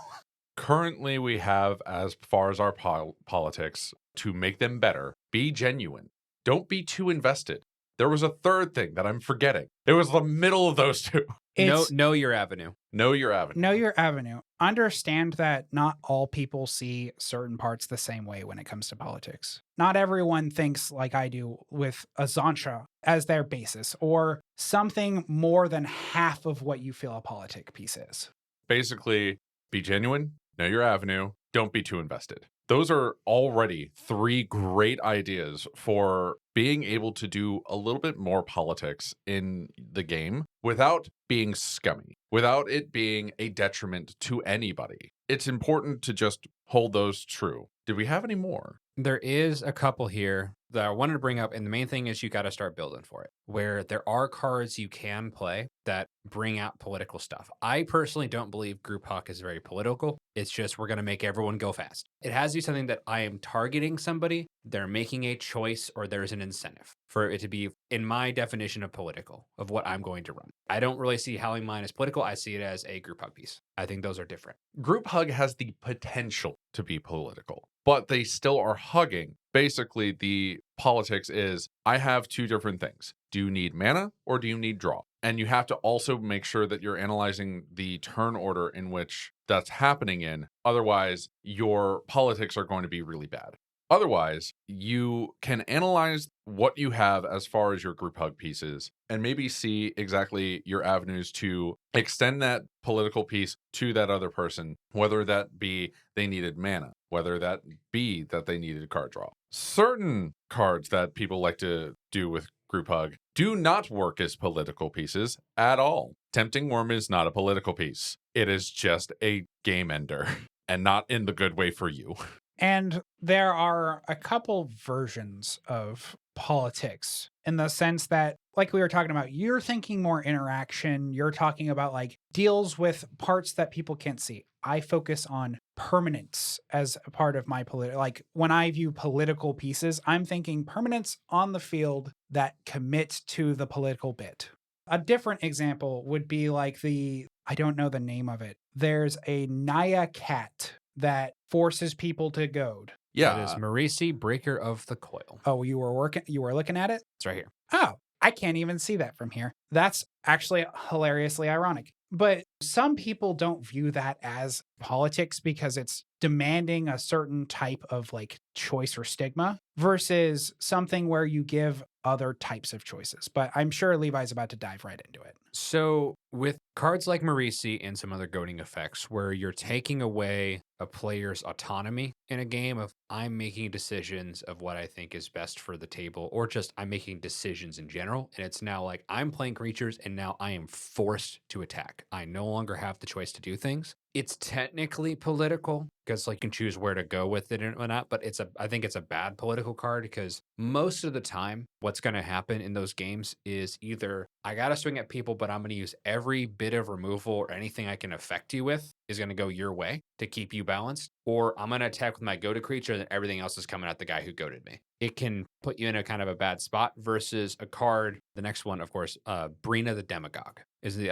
Speaker 3: Currently, we have, as far as our politics, to make them better, be genuine. Don't be too invested. There was a third thing that I'm forgetting. It was the middle of those two.
Speaker 1: Know your avenue.
Speaker 3: Know your avenue.
Speaker 2: Know your avenue. Understand that not all people see certain parts the same way when it comes to politics. Not everyone thinks like I do with a Zantra as their basis or something more than half of what you feel a politic piece is.
Speaker 3: Basically, be genuine, know your avenue, don't be too invested. Those are already 3 great ideas for being able to do a little bit more politics in the game without being scummy, without it being a detriment to anybody. It's important to just hold those true. Did we have any more?
Speaker 1: There is a couple here that I wanted to bring up, and the main thing is you got to start building for it, where there are cards you can play that bring out political stuff. I personally don't believe Group Hug is very political. It's just we're going to make everyone go fast. It has to be something that I am targeting somebody, they're making a choice, or there's an incentive for it to be, in my definition of political, of what I'm going to run. I don't really see Howling Mine as political. I see it as a Group Hug piece. I think those are different.
Speaker 3: Group Hug has the potential to be political, but they still are hugging. Basically, the politics is, I have 2 different things. Do you need mana or do you need draw? And you have to also make sure that you're analyzing the turn order in which that's happening in. Otherwise, your politics are going to be really bad. Otherwise, you can analyze what you have as far as your Group Hug pieces and maybe see exactly your avenues to extend that political piece to that other person, whether that be they needed mana, whether that be that they needed card draw. Certain cards that people like to do with Group Hug do not work as political pieces at all. Tempting Worm is not a political piece. It is just a game ender, and not in the good way for you.
Speaker 2: And there are a couple versions of politics in the sense that, like we were talking about, you're thinking more interaction. You're talking about like deals with parts that people can't see. I focus on permanence as a part of my like when I view political pieces, I'm thinking permanence on the field that commit to the political bit. A different example would be like I don't know the name of it. There's a Naya cat that forces people to goad.
Speaker 3: Yeah.
Speaker 1: That is Marisi, Breaker of the Coil.
Speaker 2: Oh, you were looking at it?
Speaker 1: It's right here.
Speaker 2: Oh, I can't even see that from here. That's actually hilariously ironic. But some people don't view that as politics because it's demanding a certain type of like choice or stigma versus something where you give other types of choices. But I'm sure Levi's about to dive right into it.
Speaker 1: So with cards like Marisi and some other goading effects where you're taking away a player's autonomy in a game of I'm making decisions of what I think is best for the table, or just I'm making decisions in general. And it's now like I'm playing creatures and now I am forced to attack. I no longer have the choice to do things. It's technically political because like you can choose where to go with it and whatnot, but I think it's a bad political card because most of the time what's going to happen in those games is either I got to swing at people, but I'm going to use every bit of removal or anything I can affect you with is going to go your way to keep you balanced, or I'm going to attack with my goated creature and everything else is coming at the guy who goaded me. It can put you in a kind of a bad spot versus a card. The next one, of course, Brina the Demagogue is the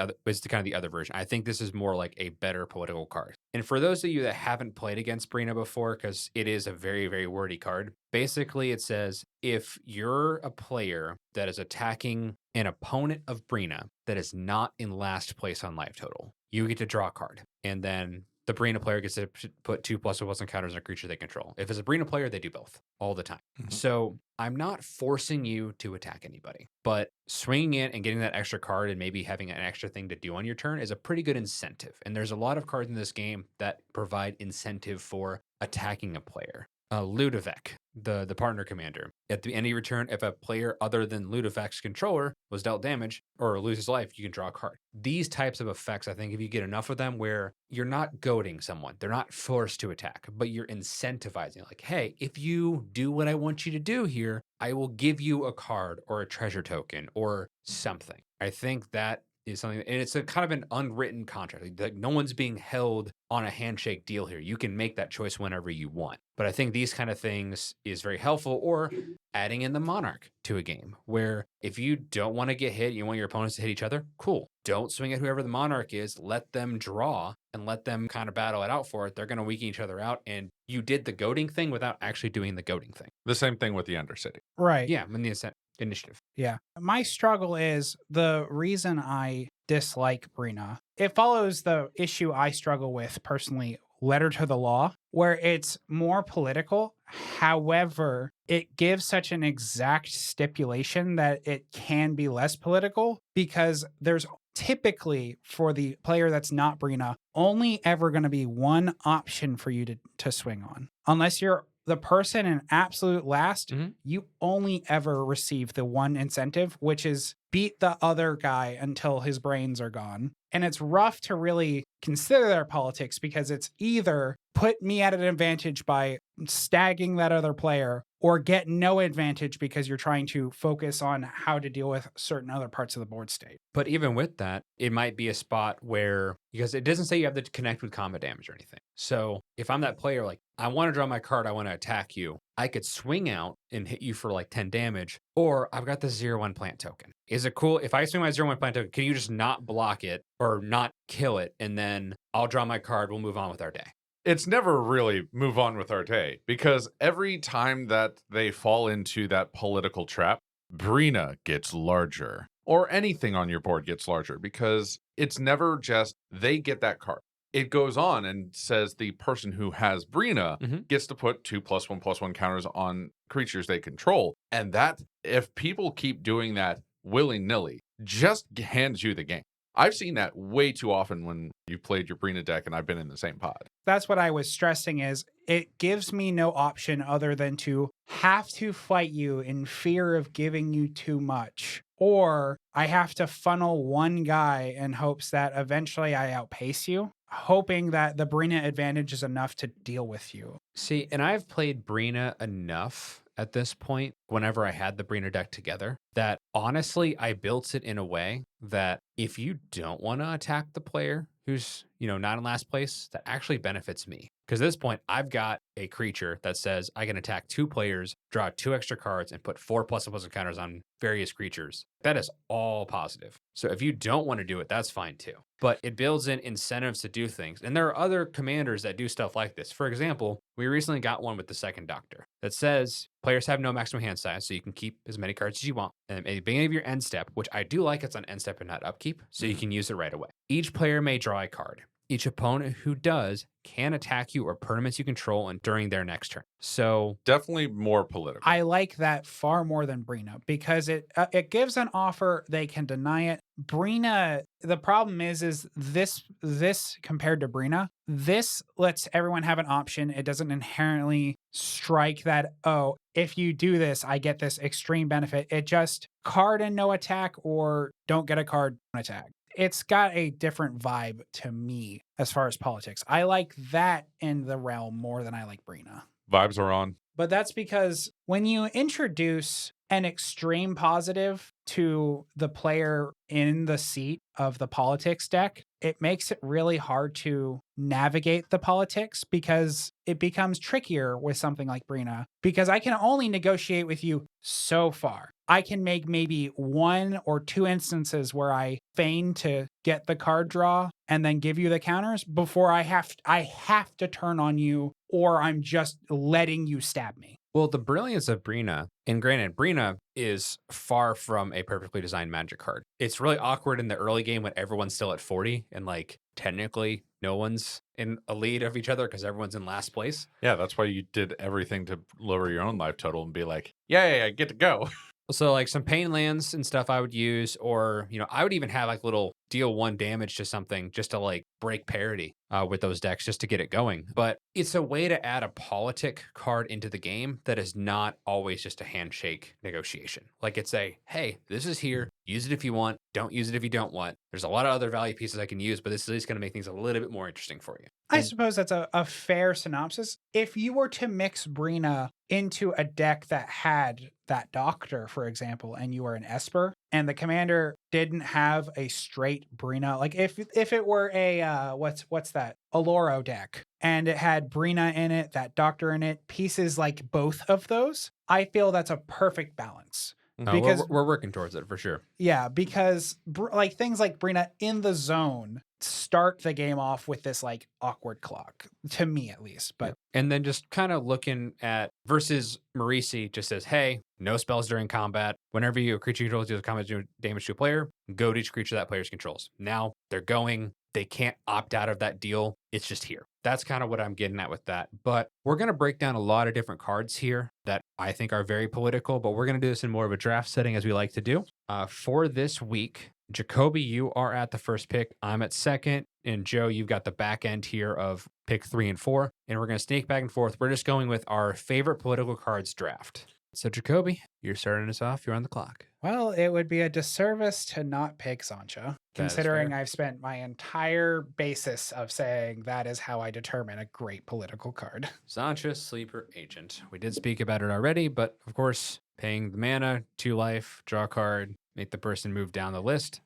Speaker 1: kind of the other version. I think this is more like a better political card. And for those of you that haven't played against Brina before, because it is a very, very wordy card, basically it says if you're a player that is attacking an opponent of Brina that is not in last place on life total, you get to draw a card. And then the Brina player gets to put 2+1+ encounters on a creature they control. If it's a Brina player, they do both all the time.
Speaker 3: Mhm.
Speaker 1: So I'm not forcing you to attack anybody, but swinging it and getting that extra card and maybe having an extra thing to do on your turn is a pretty good incentive. And there's a lot of cards in this game that provide incentive for attacking a player. Ludovec, the partner commander. At the end of your turn, if a player other than Ludovec's controller was dealt damage or loses life, you can draw a card. These types of effects, I think if you get enough of them where you're not goading someone, they're not forced to attack, but you're incentivizing, like, hey, if you do what I want you to do here, I will give you a card or a treasure token or something. I think that is something, and it's a kind of an unwritten contract. Like no one's being held on a handshake deal here. You can make that choice whenever you want. But I think these kind of things is very helpful, or adding in the Monarch to a game where if you don't want to get hit, you want your opponents to hit each other, cool. Don't swing at whoever the Monarch is. Let them draw and let them kind of battle it out for it. They're going to weaken each other out. And you did the goading thing without actually doing the goading thing.
Speaker 3: The same thing with the Undercity.
Speaker 2: Right.
Speaker 1: Yeah, in the initiative.
Speaker 2: Yeah. My struggle is the reason I dislike Brina. It follows the issue I struggle with personally, Letter to the Law, where it's more political. However, it gives such an exact stipulation that it can be less political because there's typically, for the player that's not Brina, only ever going to be one option for you to swing on. Unless you're the person in absolute last, you only ever receive the one incentive, which is beat the other guy until his brains are gone. And it's rough to really consider their politics because it's either put me at an advantage by stagging that other player or get no advantage because you're trying to focus on how to deal with certain other parts of the board state.
Speaker 1: But even with that, it might be a spot where, because it doesn't say you have to connect with combat damage or anything. So if I'm that player, like, I want to draw my card, I want to attack you, I could swing out and hit you for like 10 damage, or I've got the 0/1 plant token. Is it cool if I swing my 0/1 plant token, can you just not block it or not kill it, and then I'll draw my card, we'll move on with our day?
Speaker 3: It's never really move on with our day, because every time that they fall into that political trap, Brina gets larger, or anything on your board gets larger, because it's never just they get that card. It goes on and says the person who has Brina gets to put 2+1+1 counters on creatures they control. And that, if people keep doing that willy-nilly, just hands you the game. I've seen that way too often when you've played your Brina deck and I've been in the same pod.
Speaker 2: That's what I was stressing is it gives me no option other than to have to fight you in fear of giving you too much. Or I have to funnel one guy in hopes that eventually I outpace you, hoping that the Brina advantage is enough to deal with you.
Speaker 1: See, and I've played Brina enough at this point, whenever I had the Brina deck together, that honestly, I built it in a way that if you don't want to attack the player who's, not in last place, that actually benefits me. Because at this point, I've got a creature that says I can attack 2 players, draw 2 extra cards, and put 4+1+ counters on various creatures. That is all positive. So if you don't want to do it, that's fine too. But it builds in incentives to do things. And there are other commanders that do stuff like this. For example, we recently got one with the Second Doctor that says players have no maximum hand size, so you can keep as many cards as you want. And at the beginning of your end step, which I do like, it's on end step and not upkeep, so you can use it right away. Each player may draw a card. Each opponent who does can attack you or permanents you control and during their next turn. So
Speaker 3: definitely more political.
Speaker 2: I like that far more than Brina because it gives an offer, they can deny it. Brina, the problem is this compared to Brina, this lets everyone have an option. It doesn't inherently strike that, oh, if you do this, I get this extreme benefit. It just card and no attack, or don't get a card, don't attack. It's got a different vibe to me as far as politics. I like that in the realm more than I like Brina.
Speaker 3: Vibes are on.
Speaker 2: but that's because when you introduce an extreme positive to the player in the seat of the politics deck, it makes it really hard to navigate the politics because it becomes trickier with something like Brina, because I can only negotiate with you so far. I can make maybe 1 or 2 instances where I feign to get the card draw and then give you the counters before I have to turn on you, or I'm just letting you stab me.
Speaker 1: Well, the brilliance of Brina, and granted, Brina is far from a perfectly designed Magic card. It's really awkward in the early game when everyone's still at 40 and like technically no one's in a lead of each other because everyone's in last place.
Speaker 3: Yeah, that's why you did everything to lower your own life total and be like, yeah, get to go.
Speaker 1: So like some pain lands and stuff I would use, or, I would even have like little deal 1 damage to something just to like break parity with those decks just to get it going. But it's a way to add a politic card into the game that is not always just a handshake negotiation. Like it's a, hey, this is here. Use it if you want. Don't use it if you don't want. There's a lot of other value pieces I can use, but this is at least going to make things a little bit more interesting for you.
Speaker 2: I suppose that's a fair synopsis. If you were to mix Brina into a deck that had that doctor, for example, and you were an Esper, and the commander didn't have a straight Brina, like if it were a what's that, Aloro deck, and it had Brina in it, that doctor in it, pieces like both of those, I feel that's a perfect balance.
Speaker 1: Because we're working towards it for sure.
Speaker 2: Yeah, because like things like Brina in the zone start the game off with this like awkward clock, to me at least. But
Speaker 1: and then just kind of looking at versus Marisi just says, hey, no spells during combat. Whenever a creature controls deals combat damage to a player, go to each creature that players controls. Now they're going. They can't opt out of that deal. It's just here. That's kind of what I'm getting at with that. But we're going to break down a lot of different cards here that I think are very political, but we're going to do this in more of a draft setting as we like to do. For this week, Jacoby, you are at the first pick. I'm at second. And Joe, you've got the back end here of pick 3 and 4. And we're going to sneak back and forth. We're just going with our favorite political cards draft. So Jacoby, you're starting us off. You're on the clock.
Speaker 2: Well, it would be a disservice to not pick Sancha, considering I've spent my entire basis of saying that is how I determine a great political card.
Speaker 1: Sancha, Sleeper Agent. We did speak about it already, but of course, paying the mana, 2 life, draw a card, make the person move down the list.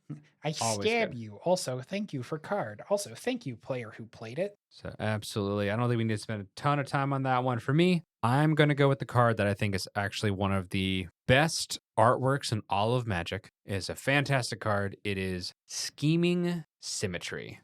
Speaker 2: I stab you. Also, thank you for card. Also, thank you, player who played it.
Speaker 1: So absolutely. I don't think we need to spend a ton of time on that one. For me, I'm going to go with the card that I think is actually one of the best artworks in all of Magic. It's a fantastic card. It is Scheming Symmetry.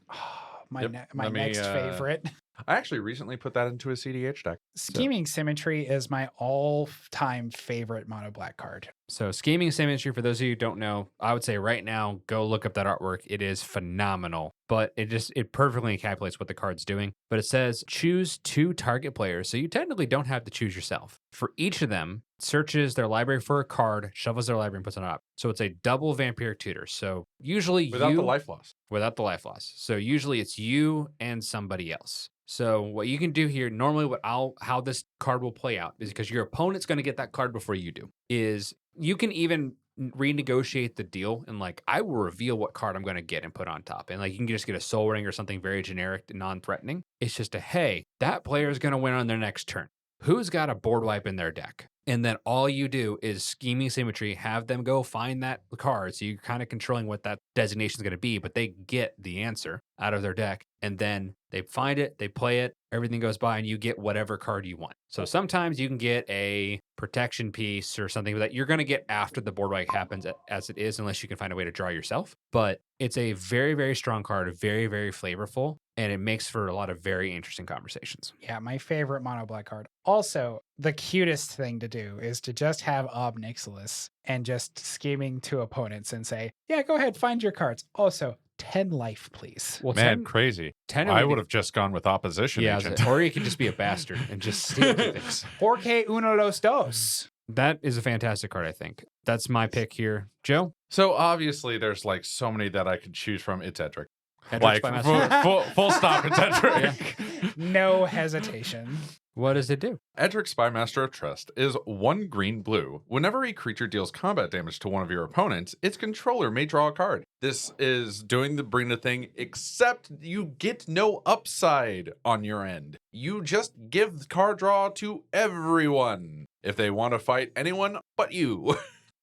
Speaker 2: My next favorite.
Speaker 3: I actually recently put that into a CDH deck.
Speaker 2: Scheming Symmetry is my all-time favorite mono black card.
Speaker 1: So Scheming Symmetry, for those of you who don't know, I would say right now, go look up that artwork. It is phenomenal, but it perfectly encapsulates what the card's doing. But it says choose 2 target players. So you technically don't have to choose yourself. For each of them, searches their library for a card, shuffles their library, and puts it up. So it's a double Vampiric Tutor. So usually
Speaker 3: without the life loss.
Speaker 1: Without the life loss. So usually it's you and somebody else. So what you can do here, normally how this card will play out is because your opponent's going to get that card before you do, is you can even renegotiate the deal and like, I will reveal what card I'm going to get and put on top. And like, you can just get a Soul Ring or something very generic and non-threatening. It's just hey, that player is going to win on their next turn. Who's got a board wipe in their deck? And then all you do is Scheming Symmetry, have them go find that card. So you're kind of controlling what that designation is going to be, but they get the answer out of their deck. And then they find it, they play it, everything goes by, and you get whatever card you want. So sometimes you can get a protection piece or something that you're going to get after the board wipe happens as it is, unless you can find a way to draw yourself. But it's a very, very strong card, very, very flavorful, and it makes for a lot of very interesting conversations.
Speaker 2: Yeah, my favorite mono black card. Also, the cutest thing to do is to just have Ob Nixilis and just scheming to opponents and say, yeah, go ahead, find your cards. Also, 10 life, please.
Speaker 1: Well,
Speaker 3: Man, crazy.
Speaker 1: 10
Speaker 3: I would have just gone with Opposition Agent.
Speaker 1: Or you could just be a bastard and just steal things.
Speaker 2: Porque uno los dos.
Speaker 1: That is a fantastic card, I think. That's my pick here. Joe?
Speaker 3: So obviously there's like so many that I could choose from. It's Edric.
Speaker 1: Edric's
Speaker 3: Like full stop, it's Edric.
Speaker 2: No hesitation.
Speaker 1: What does it do?
Speaker 3: Edric Spymaster of Trust is 1 green blue. Whenever a creature deals combat damage to one of your opponents, its controller may draw a card. This is doing the Brina thing, except you get no upside on your end. You just give card draw to everyone if they want to fight anyone but you.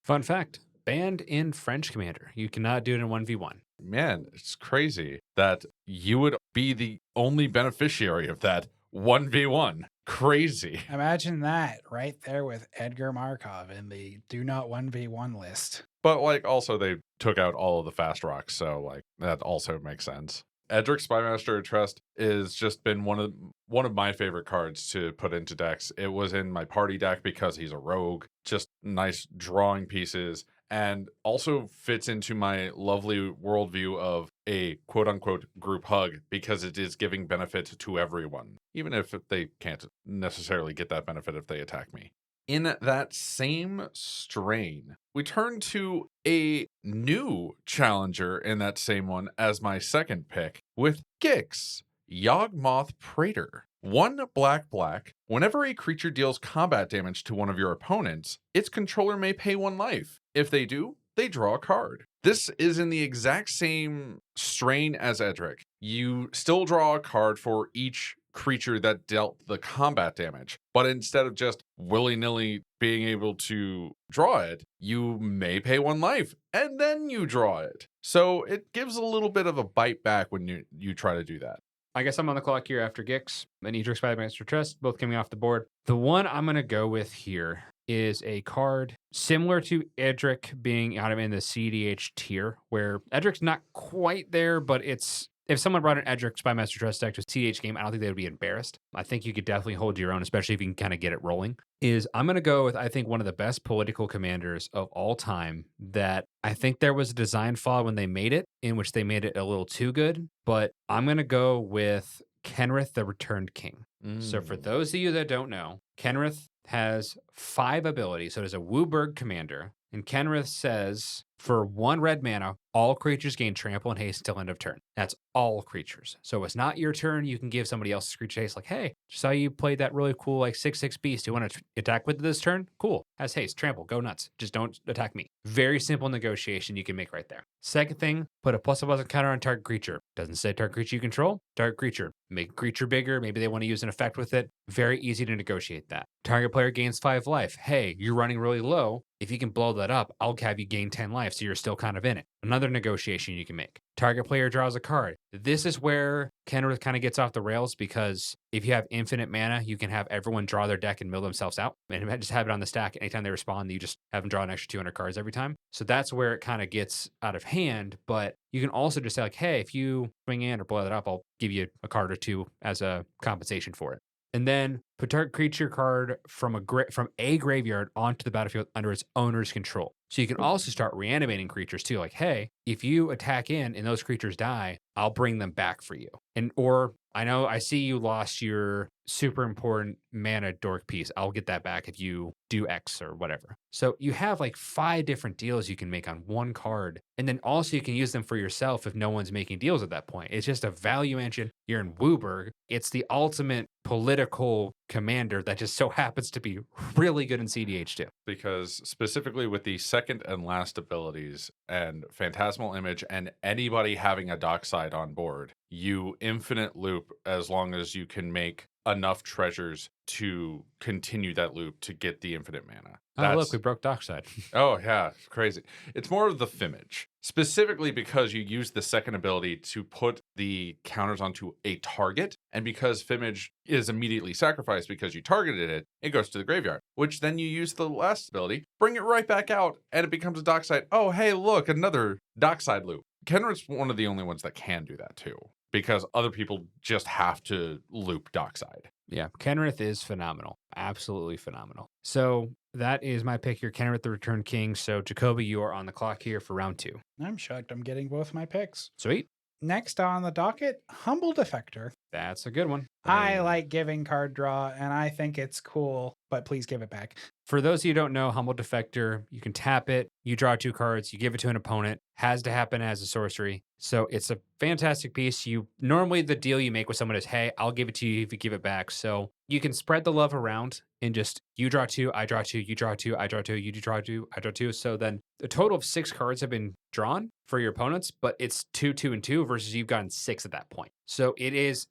Speaker 1: Fun fact, banned in French Commander. You cannot do it in 1v1.
Speaker 3: Man, it's crazy that you would be the only beneficiary of that 1v1. Crazy.
Speaker 2: Imagine that right there with Edgar Markov in the do not 1v1 list.
Speaker 3: But like also they took out all of the fast rocks, so like that also makes sense. Edric Spymaster of Trust is just been one of my favorite cards to put into decks. It was in my party deck because he's a rogue, just nice drawing pieces, and also fits into my lovely worldview of a quote unquote group hug because it is giving benefit to everyone, even if they can't necessarily get that benefit if they attack me. In that same strain, we turn to a new challenger in that same one as my second pick with Gix, Yawgmoth Praetor. 1 black. Whenever a creature deals combat damage to one of your opponents, its controller may pay 1 life. If they do, they draw a card. This is in the exact same strain as Edric. You still draw a card for each creature that dealt the combat damage, but instead of just willy-nilly being able to draw it, you may pay 1 life and then you draw it. So it gives a little bit of a bite back when you try to do that.
Speaker 1: I guess I'm on the clock here after Gix and Edric Spymaster Trust, both coming off the board. The one I'm going to go with here is a card similar to Edric being out of in the CDH tier, where Edric's not quite there, but it's if someone brought an Edric Spymaster Trust deck to a CDH game, I don't think they would be embarrassed. I think you could definitely hold your own, especially if you can kind of get it rolling. I'm going to go with, I think, one of the best political commanders of all time that I think there was a design flaw when they made it, in which they made it a little too good. But I'm going to go with Kenrith the Returned King. So for those of you that don't know, Kenrith has 5 abilities. So it is a Wooburg commander. And Kenrith says, for 1 red mana, all creatures gain trample and haste until end of turn. That's all creatures. So it's not your turn. You can give somebody else's creature haste. Like, hey, saw you played that really cool 6/6 beast. Do you want to attack with this turn? Cool. Has haste, trample, go nuts. Just don't attack me. Very simple negotiation you can make right there. Second thing, put a +++ counter on target creature. Doesn't say target creature you control. Target creature. Make creature bigger. Maybe they want to use an effect with it. Very easy to negotiate that. Target player gains 5 life. Hey, you're running really low. If you can blow that up, I'll have you gain 10 life, so you're still kind of in it. Another negotiation you can make. Target player draws a card. This is where Kenrith kind of gets off the rails, because if you have infinite mana, you can have everyone draw their deck and mill themselves out and just have it on the stack. Anytime they respond, you just have them draw an extra 200 cards every time. So that's where it kind of gets out of hand. But you can also just say like, hey, if you swing in or blow that up, I'll give you a card or 2 as a compensation for it. And then put target creature card from a graveyard onto the battlefield under its owner's control. So you can also start reanimating creatures too. Like, hey, if you attack in and those creatures die, I'll bring them back for you. Or I see you lost your super important mana dork piece. I'll get that back if you do X or whatever. So you have 5 different deals you can make on 1 card. And then also you can use them for yourself if no one's making deals at that point. It's just a value engine. You're in Wooburg. It's the ultimate political commander that just so happens to be really good in CDH too.
Speaker 3: Because specifically with the second and last abilities and Phantasmal Image and anybody having a dockside on board, you infinite loop as long as you can make enough treasures to continue that loop to get the infinite mana.
Speaker 1: Oh, look, we broke dockside.
Speaker 3: Oh, yeah, crazy. It's more of the Fimmage, specifically because you use the second ability to put the counters onto a target, and because Fimmage is immediately sacrificed because you targeted it, it goes to the graveyard, which then you use the last ability, bring it right back out, and it becomes a dockside. Oh, hey, look, another dockside loop. Kenrith's one of the only ones that can do that too, because other people just have to loop dockside.
Speaker 1: Yeah, Kenrith is phenomenal. Absolutely phenomenal. So that is my pick here, Kenrith the Returned King. So Jacoby, you are on the clock here for round 2.
Speaker 2: I'm shocked I'm getting both my picks.
Speaker 1: Sweet.
Speaker 2: Next on the docket, Humble Defector.
Speaker 1: That's a good one.
Speaker 2: I like giving card draw, and I think it's cool but please give it back.
Speaker 1: For those of you who don't know, Humble Defector, you can tap it, you draw 2 cards, you give it to an opponent, has to happen as a sorcery. So it's a fantastic piece. Normally the deal you make with someone is, hey, I'll give it to you if you give it back. So you can spread the love around and just you draw 2, I draw 2, you draw 2, I draw 2, you draw 2, I draw 2. So then a total of 6 cards have been drawn for your opponents, but it's 2, 2, and 2 versus you've gotten 6 at that point. So it is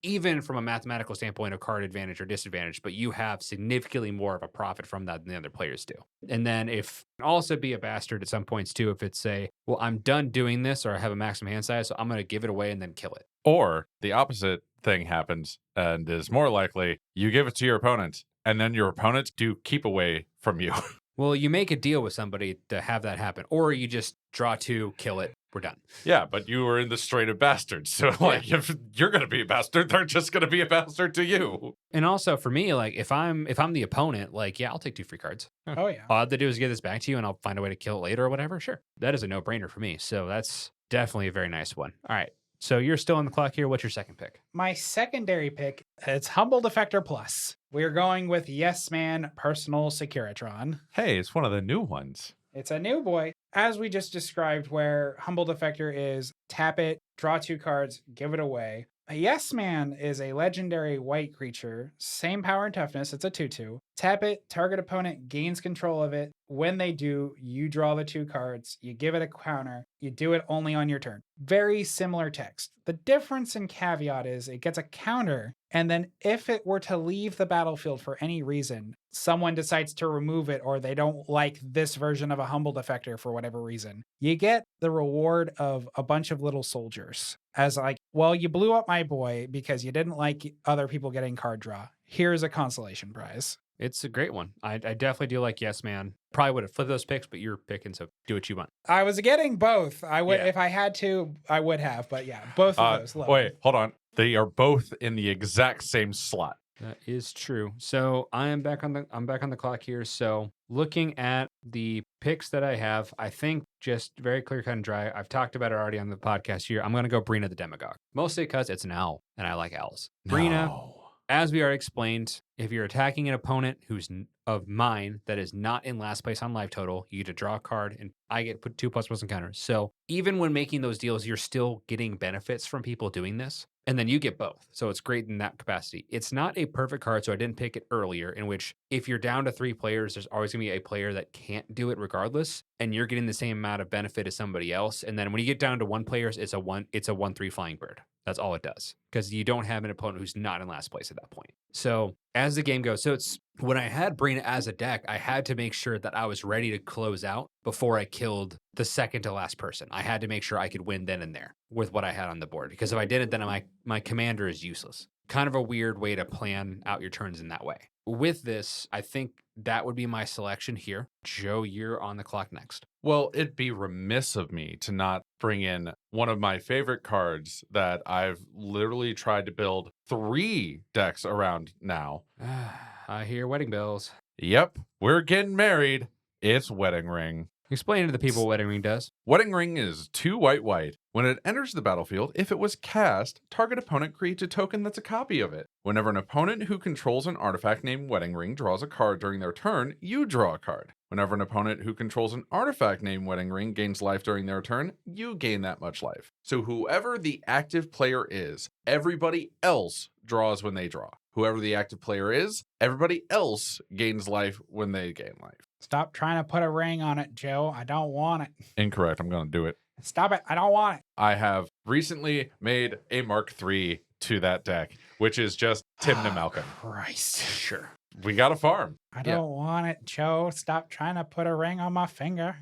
Speaker 1: even from a mathematical standpoint, a card advantage or disadvantage, but you have significantly more of a profit from that than the other players do. And then if also be a bastard at some points too, if it's well, I'm done doing this or I have a maximum hand size, so I'm going to give it away and then kill it.
Speaker 3: Or the opposite thing happens and is more likely you give it to your opponent and then your opponent do keep away from you.
Speaker 1: Well, you make a deal with somebody to have that happen, or you just draw 2, kill it, we're done.
Speaker 3: Yeah, but you were in the strait of bastards. So, like, if you're going to be a bastard, they're just going to be a bastard to you.
Speaker 1: And also for me, like, if I'm the opponent, like, yeah, I'll take 2 free cards.
Speaker 2: Oh, yeah.
Speaker 1: All I have to do is give this back to you, and I'll find a way to kill it later or whatever. Sure, that is a no-brainer for me. So that's definitely a very nice one. All right, so you're still on the clock here. What's your second pick?
Speaker 2: My secondary pick, it's Humble Defector Plus. We're going with Yes Man Personal Securitron.
Speaker 3: Hey, it's one of the new ones.
Speaker 2: It's a new boy, as we just described, where Humble Defector is tap it, draw 2 cards, give it away. A Yes Man is a legendary white creature, same power and toughness, it's a 2/2. Tap it, target opponent gains control of it. When they do, you draw the 2 cards, you give it a counter, you do it only on your turn. Very similar text. The difference and caveat is it gets a counter, and then if it were to leave the battlefield for any reason, someone decides to remove it or they don't like this version of a Humble Defector for whatever reason, you get the reward of a bunch of little soldiers. As like, well, you blew up my boy because you didn't like other people getting card draw. Here's a consolation prize.
Speaker 1: It's a great one. I definitely do like Yes Man. Probably would have flipped those picks, but you're picking, so do what you want.
Speaker 2: I was getting both. I would,
Speaker 1: Yeah.
Speaker 2: If I had to, I would have. But yeah, both of those. Love
Speaker 3: Wait,
Speaker 2: them.
Speaker 3: hold on. They are both in the exact same slot.
Speaker 1: That is true. So I'm back on the clock here. So looking at the picks that I have, I think just very clear cut and dry. I've talked about it already on the podcast here. I'm going to go Brina the Demagogue, mostly because it's an owl and I like owls. Brina,
Speaker 3: No.
Speaker 1: as we already explained, if you're attacking an opponent who's of mine that is not in last place on life total, you get to draw a card and I get put 2++ encounters. So even when making those deals, you're still getting benefits from people doing this. And then you get both. So it's great in that capacity. It's not a perfect card, so I didn't pick it earlier, in which if you're down to 3 players, there's always going to be a player that can't do it regardless, and you're getting the same amount of benefit as somebody else. And then when you get down to 1 players, it's a 1/3 flying bird. That's all it does, because you don't have an opponent who's not in last place at that point. So as the game goes, so it's when I had Brina as a deck, I had to make sure that I was ready to close out before I killed the second to last person. I had to make sure I could win then and there with what I had on the board, because if I didn't, then my commander is useless. Kind of a weird way to plan out your turns in that way. With this, I think that would be my selection here. Joe, you're on the clock next.
Speaker 3: Well, it'd be remiss of me to not bring in one of my favorite cards that I've literally tried to build 3 decks around now.
Speaker 1: I hear wedding bells.
Speaker 3: Yep, we're getting married. It's Wedding Ring.
Speaker 1: Explain to the people what Wedding Ring does.
Speaker 3: Wedding Ring is 2 white. When it enters the battlefield, if it was cast, target opponent creates a token that's a copy of it. Whenever an opponent who controls an artifact named Wedding Ring draws a card during their turn, you draw a card. Whenever an opponent who controls an artifact named Wedding Ring gains life during their turn, you gain that much life. So whoever the active player is, everybody else draws when they draw. Whoever the active player is, everybody else gains life when they gain life.
Speaker 2: Stop trying to put a ring on it, Joe. I don't want it.
Speaker 3: Incorrect. I'm going to do it.
Speaker 2: Stop it. I don't want it.
Speaker 3: I have recently made a Mark III to that deck, which is just Timna Malcolm.
Speaker 2: Christ.
Speaker 1: Sure.
Speaker 3: We got a farm.
Speaker 2: I don't want it, Joe. Stop trying to put a ring on my finger.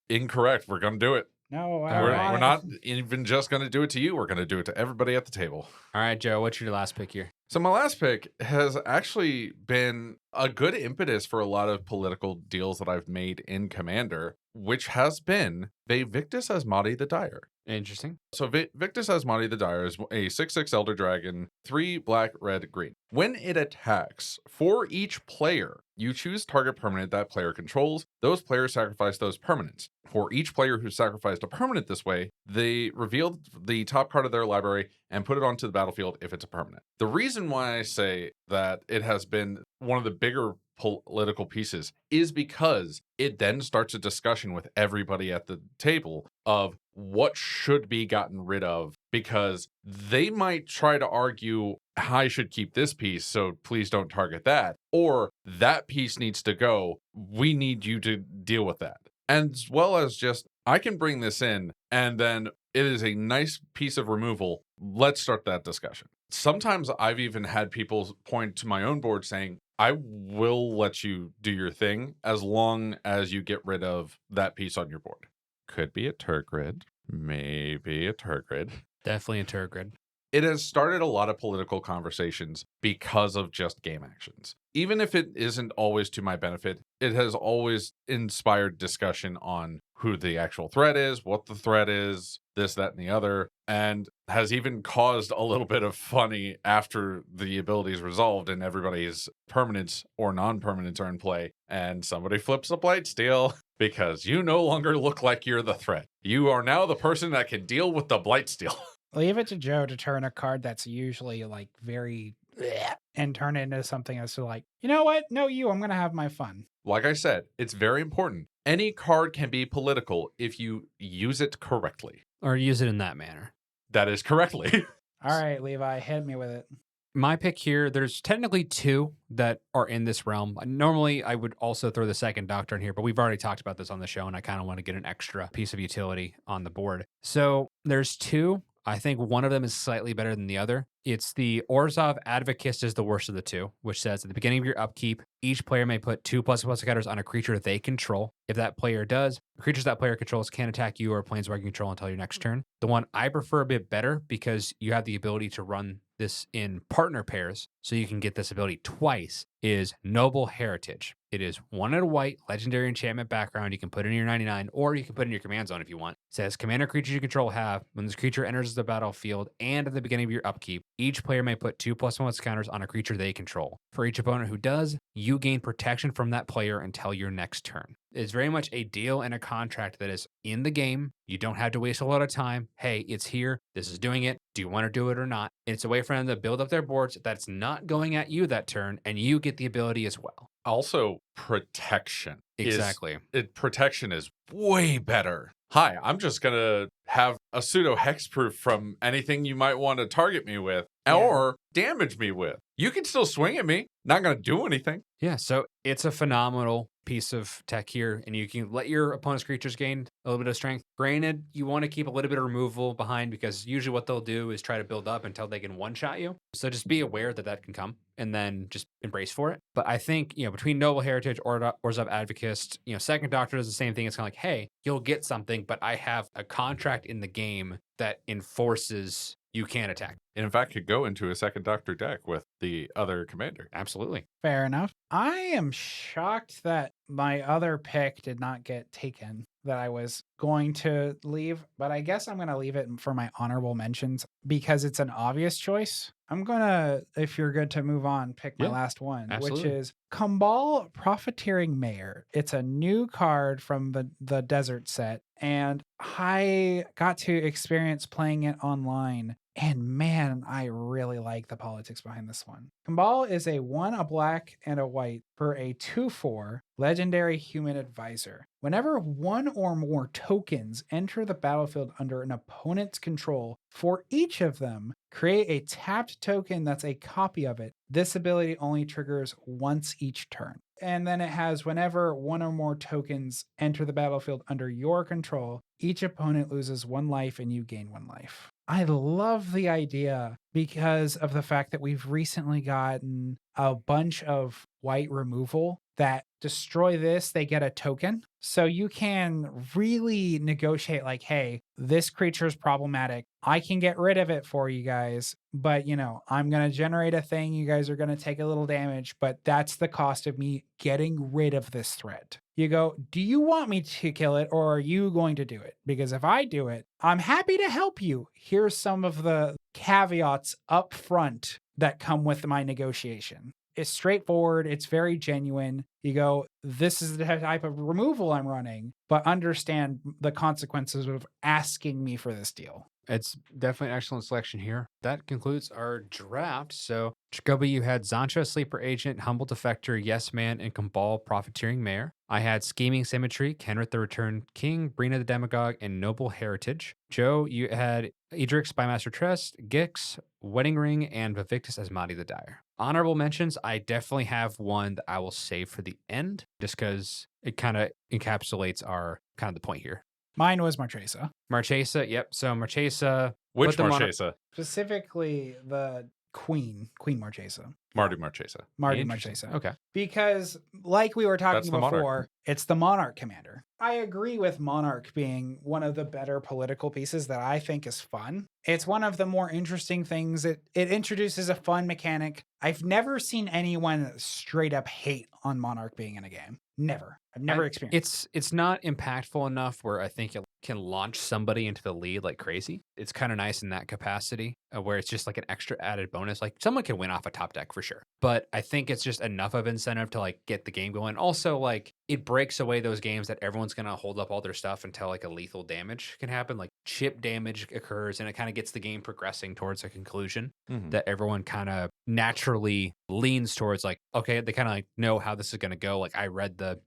Speaker 3: Incorrect. We're going to do it.
Speaker 2: No, I
Speaker 1: All
Speaker 2: don't
Speaker 1: right.
Speaker 2: want
Speaker 3: We're
Speaker 2: it.
Speaker 3: not even just going to do it to you. We're going to do it to everybody at the table.
Speaker 1: All right, Joe, what's your last pick here?
Speaker 3: So my last pick has actually been a good impetus for a lot of political deals that I've made in Commander, which has been Victus Asmati the Dire.
Speaker 1: Interesting.
Speaker 3: So Victus Asmati the Dire is a 6/6 Elder Dragon, 3 black, red, green. When it attacks, for each player, you choose target permanent that player controls. Those players sacrifice those permanents. For each player who sacrificed a permanent this way, they reveal the top card of their library and put it onto the battlefield if it's a permanent. The reason why I say that it has been one of the bigger political pieces is because it then starts a discussion with everybody at the table of what should be gotten rid of, because they might try to argue, I should keep this piece, so please don't target that, or that piece needs to go, we need you to deal with that. And as well as just, I can bring this in and then it is a nice piece of removal. Let's start that discussion. Sometimes I've even had people point to my own board saying, I will let you do your thing as long as you get rid of that piece on your board. Could be a Tergrid, maybe a Tergrid.
Speaker 1: Definitely a Tergrid.
Speaker 3: It has started a lot of political conversations because of just game actions. Even if it isn't always to my benefit, it has always inspired discussion on who the actual threat is, what the threat is, this, that, and the other, and has even caused a little bit of funny after the ability is resolved and everybody's permanents or non-permanents are in play, and somebody flips a Blightsteel because you no longer look like you're the threat. You are now the person that can deal with the Blightsteel.
Speaker 2: Leave it to Joe to turn a card that's usually like very bleh, and turn it into something that's like, you know what? No, I'm going to have my fun.
Speaker 3: Like I said, it's very important. Any card can be political if you use it correctly.
Speaker 1: Or use it in that manner.
Speaker 3: That is correctly.
Speaker 2: All right, Levi, hit me with it.
Speaker 1: My pick here, there's technically two that are in this realm. Normally, I would also throw the second Doctor in here, but we've already talked about this on the show, and I kind of want to get an extra piece of utility on the board. So there's two. I think one of them is slightly better than the other. It's the Orzhov Advocist is the worst of the two, which says at the beginning of your upkeep, each player may put 2++ counters on a creature they control. If that player does, creatures that player controls can't attack you or planeswalker you control until your next turn. The one I prefer a bit better because you have the ability to run this in partner pairs, so you can get this ability twice, is Noble Heritage. It is 1 and a white, legendary enchantment background. You can put in your 99, or you can put in your command zone if you want. It says, commander creatures you control have, when this creature enters the battlefield and at the beginning of your upkeep, each player may put 2+1 counters on a creature they control. For each opponent who does, you gain protection from that player until your next turn. It's very much a deal and a contract that is in the game. You don't have to waste a lot of time. Hey, it's here. This is doing it. Do you want to do it or not? It's a way for them to build up their boards that's not going at you that turn, and you get the ability as well.
Speaker 3: Also, protection.
Speaker 1: Exactly.
Speaker 3: Protection is way better. Hi, I'm just going to have a pseudo hexproof from anything you might want to target me with or damage me with. You can still swing at me. Not going to do anything.
Speaker 1: Yeah, so it's a phenomenal piece of tech here, and you can let your opponent's creatures gain a little bit of strength. Granted, you want to keep a little bit of removal behind because usually what they'll do is try to build up until they can one-shot you. So just be aware that that can come and then just embrace for it. But I think, between Noble Heritage or Orzhov Advocist, Second Doctor does the same thing. It's kind of like, hey, you'll get something, but I have a contract in the game that enforces you can't attack.
Speaker 3: And in fact, could go into a Second Doctor deck with the other commander.
Speaker 1: Absolutely.
Speaker 2: Fair enough. I am shocked that my other pick did not get taken, that I was going to leave, but I guess I'm going to leave it for my honorable mentions because it's an obvious choice. I'm going to, if you're good to move on, pick my last one,
Speaker 1: absolutely.
Speaker 2: which is Kambal Profiteering Mayor. It's a new card from the Desert set, and I got to experience playing it online. And man, I really like the politics behind this one. Kambal is a 1, a black, and a white for a 2/4 legendary human advisor. Whenever one or more tokens enter the battlefield under an opponent's control, for each of them, create a tapped token that's a copy of it. This ability only triggers once each turn. And then it has whenever one or more tokens enter the battlefield under your control, each opponent loses 1 life and you gain 1 life. I love the idea because of the fact that we've recently gotten a bunch of white removal that destroy this, they get a token. So you can really negotiate like, hey, this creature is problematic. I can get rid of it for you guys, but I'm going to generate a thing. You guys are going to take a little damage, but that's the cost of me getting rid of this threat. You go, do you want me to kill it or are you going to do it? Because if I do it, I'm happy to help you. Here's some of the caveats up front that come with my negotiation. It's straightforward. It's very genuine. You go, this is the type of removal I'm running, but understand the consequences of asking me for this deal.
Speaker 1: It's definitely an excellent selection here. That concludes our draft. So, Jacoby, you had Zancha, Sleeper Agent, Humble Defector, Yes Man, and Cabal, Profiteering Mayor. I had Scheming Symmetry, Kenrith the Returned King, Brina the Demagogue, and Noble Heritage. Joe, you had Edric, Spymaster Trust, Gix, Wedding Ring, and Vivictus as Madi the Dyer. Honorable mentions, I definitely have one that I will save for the end, just because it kind of encapsulates our kind of the point here.
Speaker 2: Mine was Marchesa.
Speaker 1: Marchesa, yep. So Marchesa.
Speaker 3: Which
Speaker 1: put them on a-
Speaker 3: Marchesa?
Speaker 2: Specifically the Queen Marchesa.
Speaker 3: Marty Marchesa.
Speaker 2: Marty
Speaker 1: Interesting.
Speaker 2: Marchesa.
Speaker 1: Okay.
Speaker 2: Because, like we were
Speaker 3: That's
Speaker 2: talking
Speaker 3: the Monarch.
Speaker 2: before, it's the Monarch commander. I agree with Monarch being one of the better political pieces that I think is fun. It's one of the more interesting things. It introduces a fun mechanic. I've never seen anyone straight up hate on Monarch being in a game. Never. I've never experienced.
Speaker 1: It's not impactful enough where I think it can launch somebody into the lead like crazy. It's kind of nice in that capacity where it's just like an extra added bonus. Like someone can win off a top deck for sure. But I think it's just enough of incentive to like get the game going. Also, like it breaks away those games that everyone's going to hold up all their stuff until like a lethal damage can happen. Like chip damage occurs and it kind of gets the game progressing towards a conclusion that everyone kind of naturally leans towards like, okay, they kind of like know how this is going to go. Like I read the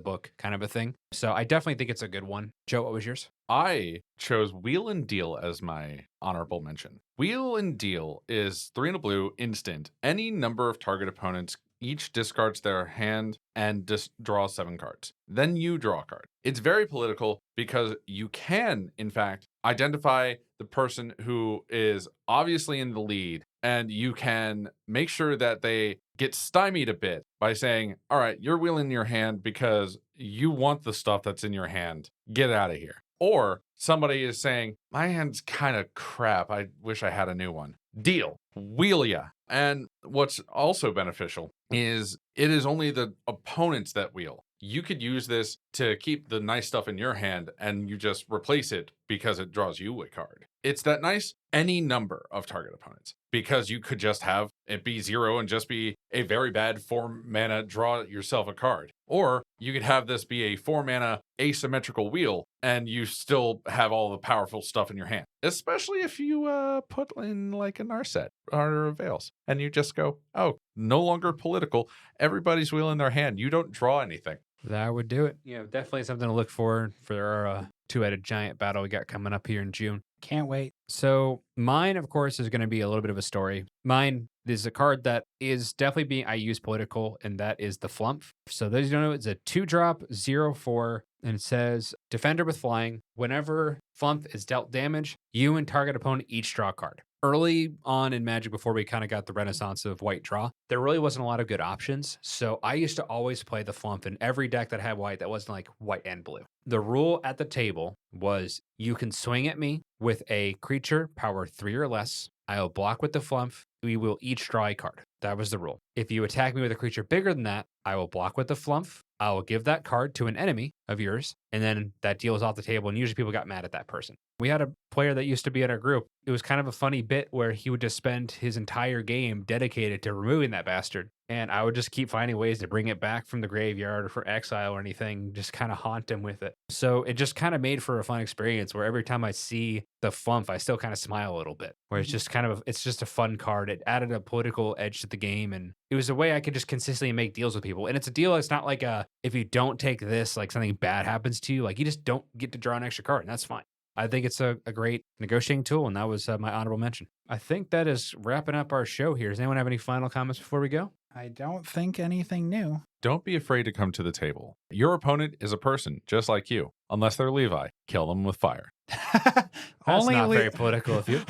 Speaker 1: book kind of a thing. So I definitely think it's a good one. Joe, what was yours?
Speaker 3: I chose Wheel and Deal as my honorable mention. Wheel and Deal is 3 and a blue, instant. Any number of target opponents each discards their hand and draws 7 cards. Then you draw a card. It's very political because you can, in fact, identify the person who is obviously in the lead, and you can make sure that they get stymied a bit by saying, all right, you're wheeling your hand because you want the stuff that's in your hand. Get out of here. Or somebody is saying, my hand's kind of crap. I wish I had a new one. Deal. Wheel ya. And what's also beneficial is it is only the opponents that wheel. You could use this to keep the nice stuff in your hand and you just replace it because it draws you a card. It's that nice any number of target opponents because you could just have it be 0 and just be a very bad 4 mana draw yourself a card. Or you could have this be a 4 mana asymmetrical wheel and you still have all the powerful stuff in your hand. Especially if you put in like an Narset or a Veils and you just go, oh, no longer political. Everybody's wheeling their hand. You don't draw anything.
Speaker 1: That would do it. Yeah, definitely something to look for our two-headed giant battle we got coming up here in June.
Speaker 2: Can't wait.
Speaker 1: So mine, of course, is going to be a little bit of a story. Mine is a card that is definitely being, I use political, and that is the Flump. So those who don't know, it's a 2-drop, 0/4, and it says, Defender with Flying. Whenever Flump is dealt damage, you and target opponent each draw a card. Early on in Magic, before we kind of got the renaissance of white draw, there really wasn't a lot of good options. So I used to always play the Flump in every deck that had white that wasn't like white and blue. The rule at the table was you can swing at me with a creature power 3 or less. I'll block with the Flump. We will each draw a card. That was the rule. If you attack me with a creature bigger than that, I will block with the Flump. I will give that card to an enemy of yours, and then that deal is off the table, and usually people got mad at that person. We had a player that used to be in our group. It was kind of a funny bit where he would just spend his entire game dedicated to removing that bastard, and I would just keep finding ways to bring it back from the graveyard or for exile or anything, just kind of haunt him with it. So it just kind of made for a fun experience where every time I see the Flump, I still kind of smile a little bit, where it's just kind of, it's just a fun card. It added a political edge to the game, and it was a way I could just consistently make deals with people. And it's a deal that's not like if you don't take this, like something bad happens to you, like you just don't get to draw an extra card, and that's fine. I think it's a great negotiating tool, and that was my honorable mention. I think that is wrapping up our show here. Does anyone have any final comments before we go?
Speaker 2: I don't think anything new.
Speaker 3: Don't be afraid to come to the table. Your opponent is a person just like you. Unless they're Levi, kill them with fire.
Speaker 1: That's not very political of you.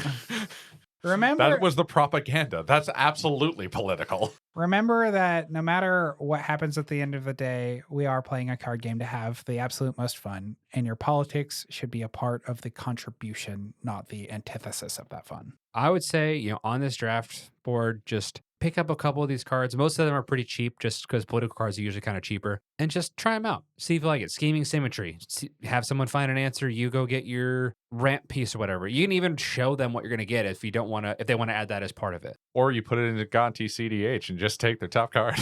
Speaker 2: Remember,
Speaker 3: That was the propaganda. That's absolutely political.
Speaker 2: remember that no matter what happens at the end of the day, we are playing a card game to have the absolute most fun, and your politics should be a part of the contribution, not the antithesis of that fun.
Speaker 1: I would say, on this draft board, just pick up a couple of these cards. Most of them are pretty cheap just because political cards are usually kind of cheaper. And just try them out. See if you like it. Scheming Symmetry. Have someone find an answer. You go get your ramp piece or whatever. You can even show them what you're going to get if they want to add that as part of it.
Speaker 3: Or you put it into Gonti CDH and just take their top card.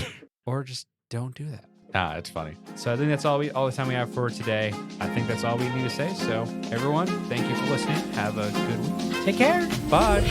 Speaker 1: Or just don't do that.
Speaker 3: Ah, it's funny.
Speaker 1: So I think that's all the time we have for today. I think that's all we need to say. So everyone, thank you for listening. Have a good week.
Speaker 2: Take care.
Speaker 1: Bye.